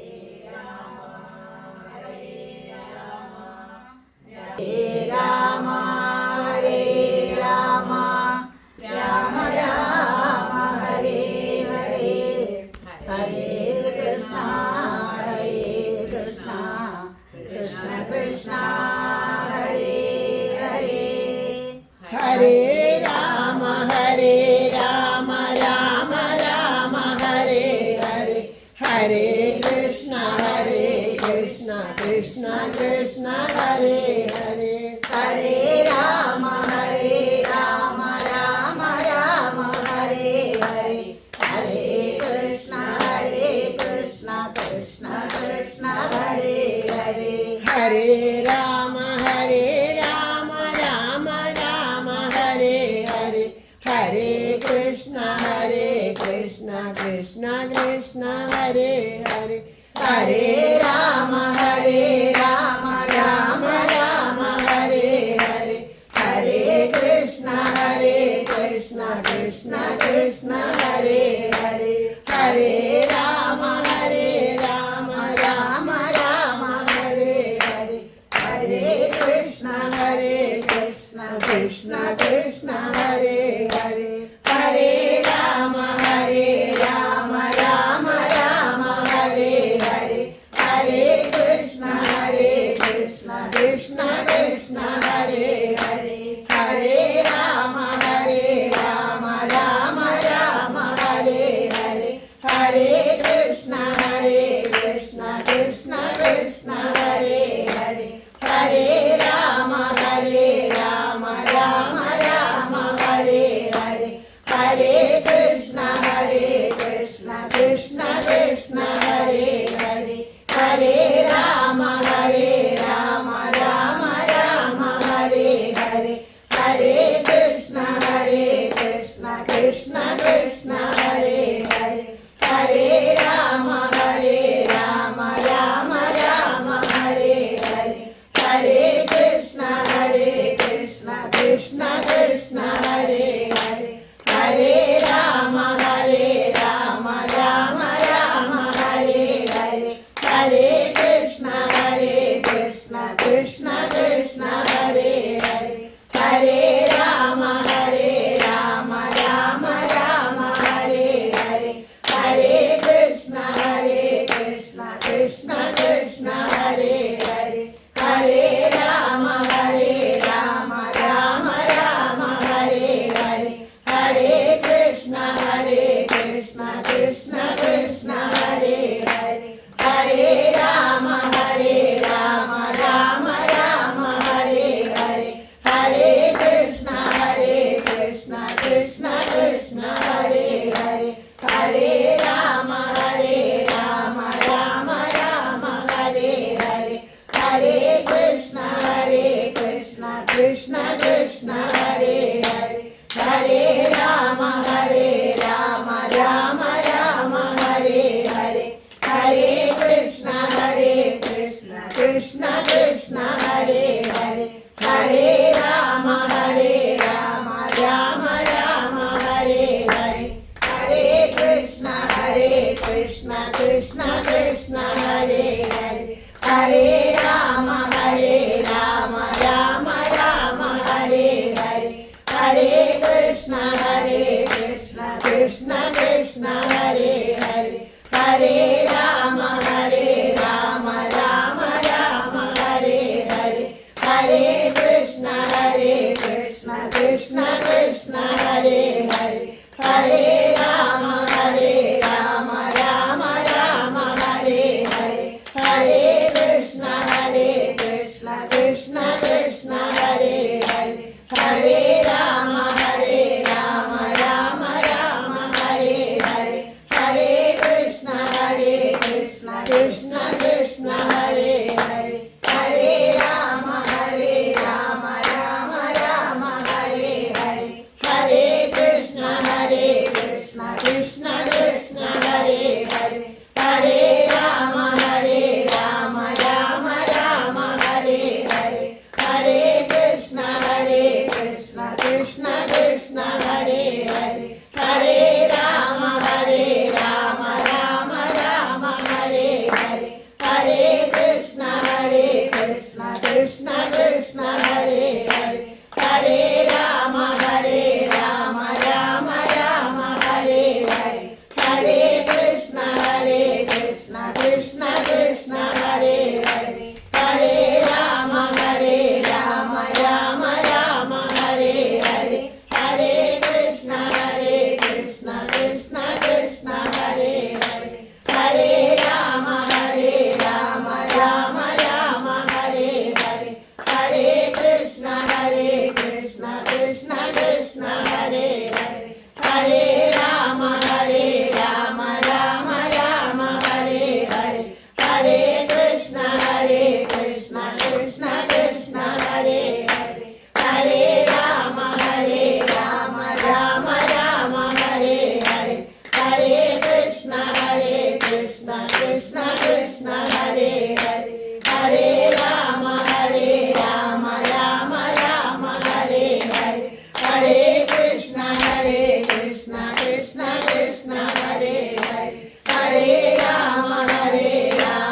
രാമ ഹരേ രാമ രാമ രാമ ഹരേ ഹരേ, ഹരേ കൃഷ്ണ കൃഷ്ണ കൃഷ്ണ ഹരേ ഹരേ, ഹരേ രാമ രാമ രാമ ഹരേ ഹരേ, ഹരേ കൃഷ്ണ കൃഷ്ണ കൃഷ്ണ ഹരേ ഹരേ, ഹരേ രാമ രാമ രാമ ഹരേ ഹരേ, ഹരേ കൃഷ്ണ കൃഷ്ണ കൃഷ്ണ ഹരേ ഹരേ, ഹരേ രാമ രാമ രാമ ഹരേ ഹരേ, ഹരേ കൃഷ്ണ കൃഷ്ണ കൃഷ്ണ ഹരേ ഹരേ, ഹരേ രാമ രാമ രാമ ഹരേ ഹരേ, ഹരേ കൃഷ്ണ കൃഷ്ണ കൃഷ്ണ ഹരേ ഹരേ, ഹരേ രാമ രാമ രാമ ഹരേ ഹരേ, ഹരേ കൃഷ്ണ കൃഷ്ണ കൃഷ്ണ ഹരേ ഹരേ, ഹരേ രാമ രാമ രാമ ഹരേ ഹരേ, ഹരേ കൃഷ്ണ കൃഷ്ണ കൃഷ്ണ ഹരേ ഹരേ, ഹരേ രാമ രാമ രാമ ഹരേ ഹരേ, ഹരേ കൃഷ്ണ കൃഷ്ണ കൃഷ്ണ ഹരേ ഹരേ, ഹരേ രാമ രാമ രാമ ഹരേ ഹരേ, ഹരേ കൃഷ്ണ കൃഷ്ണ കൃഷ്ണ ഹരേ ഹരേ, ഹരേ രാമ രാമ രാമ ഹരേ ഹരേ, ഹരേ കൃഷ്ണ കൃഷ്ണ കൃഷ്ണ ഹരേ ഹരേ, ഹരേ രാമ രാമ രാമ ഹരേ ഹരേ, ഹരേ കൃഷ്ണ കൃഷ്ണ കൃഷ്ണ ഹരേ ഹരേ, ഹരേ രാമ രാമ രാമ ഹരേ ഹരേ, ഹരേ കൃഷ്ണ കൃഷ്ണ കൃഷ്ണ ഹരേ ഹരേ, ഹരേ രാമ രാമ രാമ ഹരേ ഹരേ, ഹരേ കൃഷ്ണ കൃഷ്ണ കൃഷ്ണ ഹരേ कृष्ण कृष्ण हरे हरे हरे राम राम राम हरे हरे हरे कृष्ण कृष्ण कृष्ण हरे हरे हरे राम राम राम हरे हरे हरे कृष्ण कृष्ण कृष्ण हरे हरे हरे राम राम राम हरे हरे हरे कृष्ण कृष्ण कृष्ण हरे हरे हरे राम राम राम हरे हरे हरे कृष्ण कृष्ण कृष्ण हरे हरे हरे राम राम राम हरे हरे हरे कृष्ण कृष्ण कृष्ण हरे हरे हरे राम राम राम हरे हरे हरे कृष्ण कृष्ण कृष्ण हरे हरे हरे राम राम राम हरे हरे हरे कृष्ण कृष्ण कृष्ण हरे हरे हरे राम राम राम हरे हरे हरे कृष्ण कृष्ण कृष्ण हरे हरे हरे राम राम राम हरे हरे हरे कृष्ण कृष्ण कृष्ण हरे हरे हरे राम राम राम हरे हरे हरे कृष्ण कृष्ण कृष्ण हरे हरे हरे राम राम राम हरे हरे हरे कृष्ण कृष्ण कृष्ण हरे हरे हरे राम राम राम हरे हरे हरे कृष्ण कृष्ण कृष्ण हरे हरे हरे राम राम राम हरे हरे हरे कृष्ण कृष्ण कृष्ण हरे हरे हरे राम राम राम हरे हरे हरे कृष्ण कृष्ण कृष्ण हरे हरे हरे राम राम राम हरे हरे हरे कृष्ण कृष्ण कृष्ण हरे हरे हरे राम राम राम हरे हरे हरे कृष्ण कृष्ण कृष्ण हरे हरे हरे राम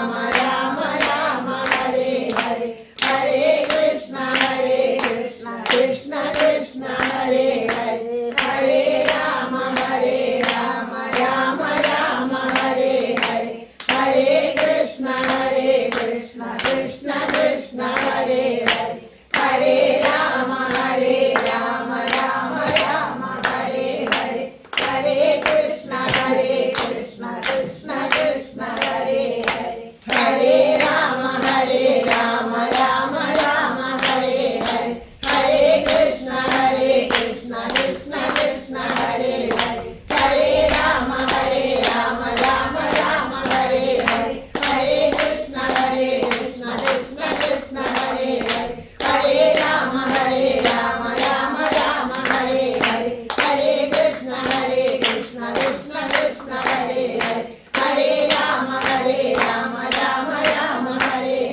राम राम हरे हरे हरे कृष्ण कृष्ण कृष्ण हरे हरे हरे राम राम राम हरे हरे हरे कृष्ण कृष्ण कृष्ण हरे हरे हरे राम राम राम हरे हरे हरे कृष्ण कृष्ण कृष्ण हरे हरे हरे राम राम राम हरे हरे हरे कृष्ण कृष्ण कृष्ण हरे हरे हरे राम राम राम हरे हरे हरे कृष्ण कृष्ण कृष्ण हरे हरे हरे राम राम राम हरे हरे हरे कृष्ण कृष्ण कृष्ण हरे हरे हरे राम राम राम हरे हरे हरे कृष्ण कृष्ण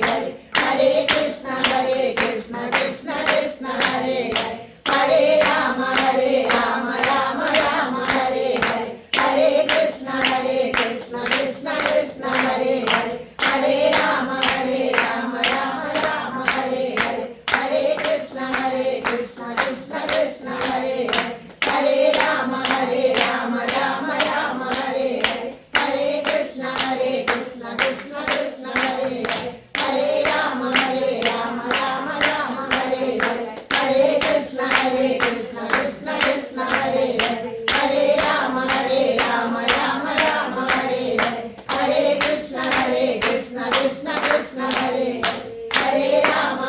कृष्ण हरे हरे हरे राम राम राम हरे हरे हरे कृष्ण कृष्ण कृष्ण हरे हरे हरे राम राम राम हरे हरे हरे कृष्ण कृष्ण कृष्ण हरे हरे हरे राम राम राम हरे हरे हरे कृष्ण कृष्ण कृष्ण हरे हरे हरे राम राम राम हरे हरे हरे कृष्ण कृष्ण कृष्ण हरे हरे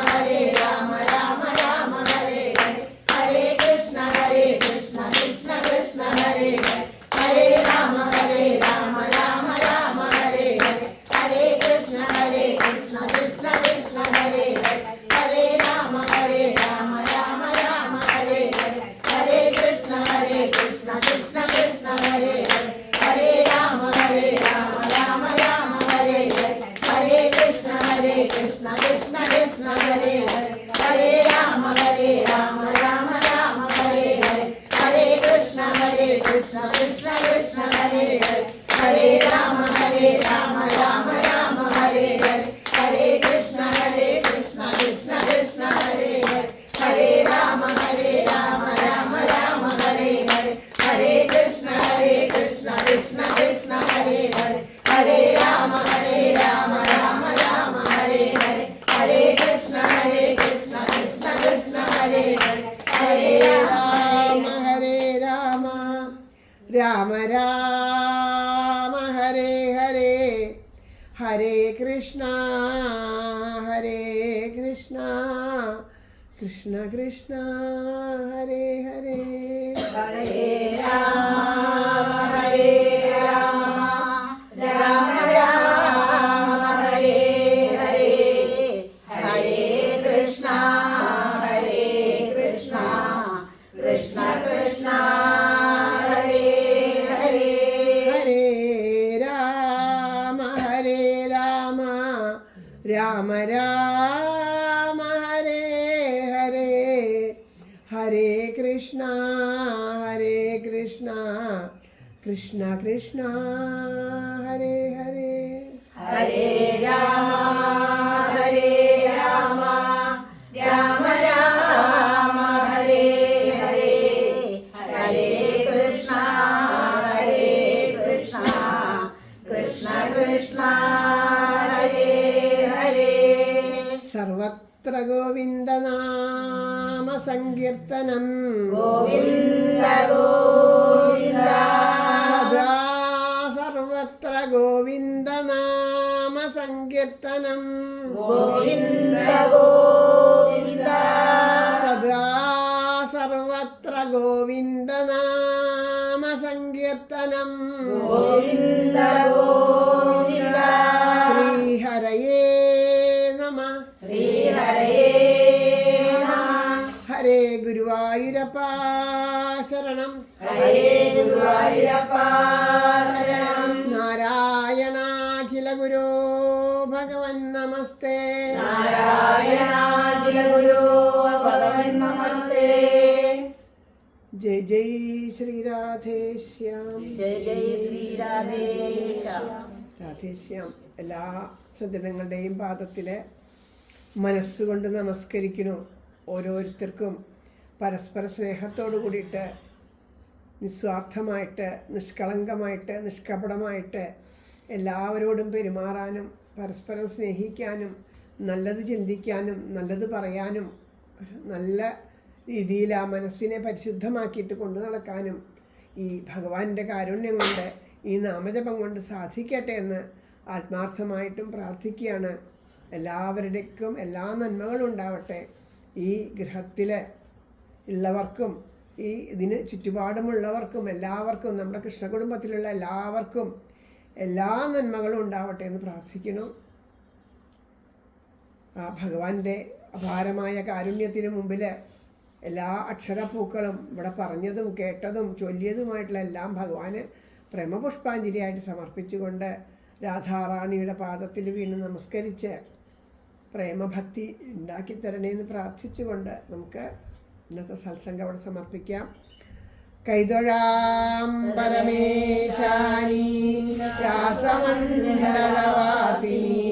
हरे राम राम राम हरे हरे हरे कृष्ण कृष्ण कृष्ण हरे हरे हरे राम राम राम हरे हरे हरे कृष्ण कृष्ण कृष्ण हरे हरे हरे राम राम ഹരേ രാമ ഹരേ രാമ രാമ രാമ ഹരേ ഹരേ ഹരേ കൃഷ്ണ കൃഷ്ണ കൃഷ്ണ ഹരേ ഹരേ ഹരേ രാമ ഹരേ രാമ രാമ രാമ ഹരേ ഹരേ ഹരേ കൃഷ്ണ കൃഷ്ണ കൃഷ്ണ ഹരേ ഹരേ ഹരേ രാമ രാമ രാമ ഹരേ ഹരേ ഹരേ കൃഷ്ണ കൃഷ്ണ കൃഷ്ണ ഹരേ ഹരേ ഹരേ രാമ രാമ രാമ രാമ ഹരേ ഹരേ ഹരേ കൃഷ്ണ കൃഷ്ണ കൃഷ്ണ ഹരേ ഹരേ സർവത്ര ഗോവിന്ദനാമ സങ്കീർത്തനം ഗോവിന്ദ ഗോവിന്ദ സദാ സർവത്ര ഗോവിന്ദനാമ സങ്കീർത്തനം ഗോവിന്ദ ഗോവിന്ദ സദാ സർവത്ര ഗോവിന്ദനാമ സങ്കീർത്തനം ഗോവിന്ദ ഗോവിന്ദ ശ്രീഹരയേ നമ ശ്രീഹരയേ നമഃ ഹരേ ഗുരുവായൂരപ്പ ശരണം ഹരേ ഗുരുവായൂരപ്പ ശരണം നാരായണാഖില ഗുരോ ഭഗവൻ നമസ്തേ നാരായണാഖില ഗുരു ഭഗവൻ നമസ്തേ ജയ് ജയ് ശ്രീരാധേശ്യാം ജയ ശ്രീരാധേശ രാധേശ്യാം എല്ലാ സജ്ജനങ്ങളുടെയും പാദത്തിലെ മനസ്സുകൊണ്ട് നമസ്കരിക്കുന്നു. ഓരോരുത്തർക്കും പരസ്പര സ്നേഹത്തോടു കൂടിയിട്ട് നിസ്വാർത്ഥമായിട്ട് നിഷ്കളങ്കമായിട്ട് നിഷ്കപടമായിട്ട് എല്ലാവരോടും പെരുമാറാനും പരസ്പരം സ്നേഹിക്കാനും നല്ലത് ചിന്തിക്കാനും നല്ലത് പറയാനും ഒരു നല്ല രീതിയിൽ ആ മനസ്സിനെ പരിശുദ്ധമാക്കിയിട്ട് കൊണ്ടു നടക്കാനും ഈ ഭഗവാന്റെ കാരുണ്യം കൊണ്ട് ഈ നാമജപം കൊണ്ട് സാധിക്കട്ടെ എന്ന് ആത്മാർത്ഥമായിട്ടും പ്രാർത്ഥിക്കുകയാണ്. എല്ലാവരുടേക്കും എല്ലാ നന്മകളും ഉണ്ടാവട്ടെ. ഈ ഗൃഹത്തിൽ ഉള്ളവർക്കും ഈ ഇതിന് ചുറ്റുപാടുമുള്ളവർക്കും എല്ലാവർക്കും നമ്മുടെ കൃഷ്ണകുടുംബത്തിലുള്ള എല്ലാവർക്കും എല്ലാ നന്മകളും ഉണ്ടാവട്ടെ എന്ന് പ്രാർത്ഥിക്കുന്നു. ആ ഭഗവാന്റെ അപാരമായ കാരുണ്യത്തിന് മുമ്പിൽ എല്ലാ അക്ഷരപ്പൂക്കളും ഇവിടെ പറഞ്ഞതും കേട്ടതും ചൊല്ലിയതുമായിട്ടുള്ള എല്ലാം ഭഗവാന് പ്രേമപുഷ്പാഞ്ജലിയായിട്ട് സമർപ്പിച്ചുകൊണ്ട് രാധാറാണിയുടെ പാദത്തിൽ വീണ് നമസ്കരിച്ച് പ്രേമഭക്തി ഉണ്ടാക്കിത്തരണേന്ന് പ്രാർത്ഥിച്ചുകൊണ്ട് നമുക്ക് ഇന്നത്തെ സത്സംഗം അവിടെ സമർപ്പിക്കാം. കൈതൊഴാം പരമേശാനി രാസമണ്ഡലവാസിനി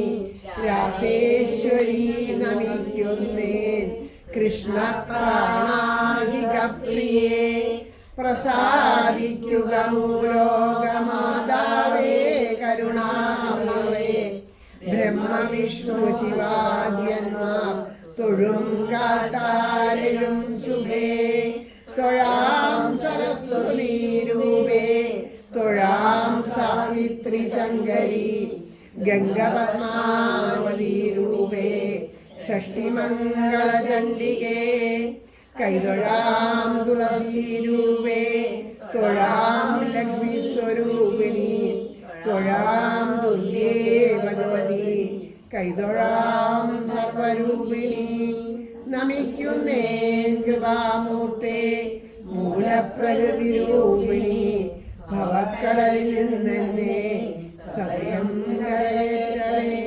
രാസേശ്വരി നമിക്കുന്നേൻ കൃഷ്ണ പ്രാണാധിക പ്രിയേ പ്രസാദിക്കുക മൂലോകമാതാവേ കരുണാമവേ ബ്രഹ്മവിഷ്ണു ശിവാദ്യന്മാർ തൊഴും കാത്താരെഴും ശുഭേ തൊഴാം സരസ്വതീ രൂപേ തൊഴാം സാവിത്രി ശങ്കരി ഗംഗപത്മാവതി രൂപേ ഷഷ്ടിമംഗളചണ്ഡികേ കൈതൊഴാം തുളസീ രൂപേ തൊഴാം ലക്ഷ്മി സ്വരൂപിണി തൊഴാം ദുർഗേ ഭഗവതി കൈതൊഴാം സർവരൂപിണി നമിക്കുന്നേൻ കൃപാമൂർത്തേ മൂലപ്രകൃതി രൂപിണി ഭവക്കടലിൽ നിന്നെന്നെ സദയം കരയേറ്റണേ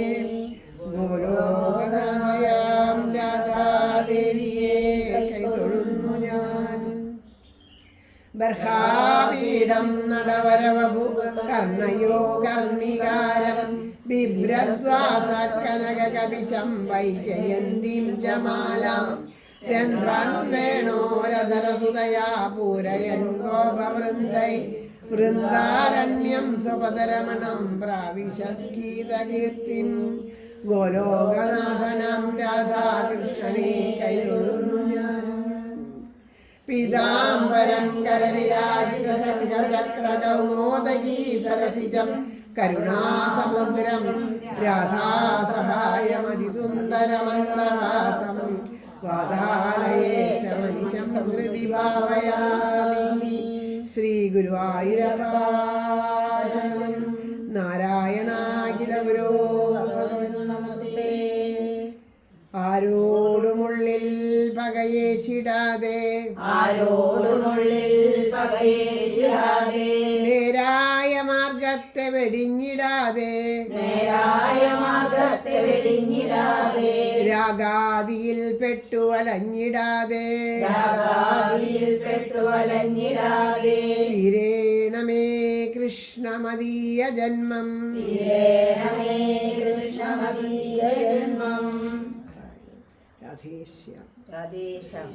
ഗോലോകനായാം രാധാദേവിയെ കൈതൊഴുന്നു ഞാൻ. ബർഹാപീഠം നടവരവപു കർണയോ കർണികാരം ബിഭ്രദ്വാസകനക കവിശം വൈജയന്തിം ചമാലാം രന്ധ്രാൻ വേണോരധരസുതയാ പൂരയൻ ഗോപവൃന്ദൈ വൃന്ദാരണ്യം സ്വപദരമണം പ്രാവിശദ്ഗീതകീർത്തിം ഗോലോകനാഥനം രാധാകൃഷ്ണനെ കൈതൊഴുന്നു ഞാൻ. പീതാംബരം കരവിരാജിതശങ്കചക്രകൗമോദഗീ സരസിജം കരുണാസമുദ്രം രാധാസഹായമതിസുന്ദരമന്ദഹാസം വാതാലയേശമനിശം ഹൃദി ഭാവയാമി. ശ്രീ ഗുരുവായൂരപ്പ ശരണം. നാരായണാഖില ഗുരോ ഭഗവൻ നമസ്തേ. ആരോടുമുള്ളിൽ പകയേശിടാതെ ആരോടുമുള്ളിൽ പകയേശിടാതെ നേരായ മാർഗത്തെ വെടിഞ്ഞിടാതെ നേരായ മാർഗത്തെ വെടിഞ്ഞിടാതെ രാഗാദിയിൽ പെട്ടു അലഞ്ഞിടാതെ രാഗാദിയിൽ പെട്ടു അലഞ്ഞിടാതെ തീരേണമേ കൃഷ്ണമദീയ ജന്മം തീരേണമേ കൃഷ്ണമദീയ ജന്മം. രാധേശ്യാം. രാധേശ്യാം.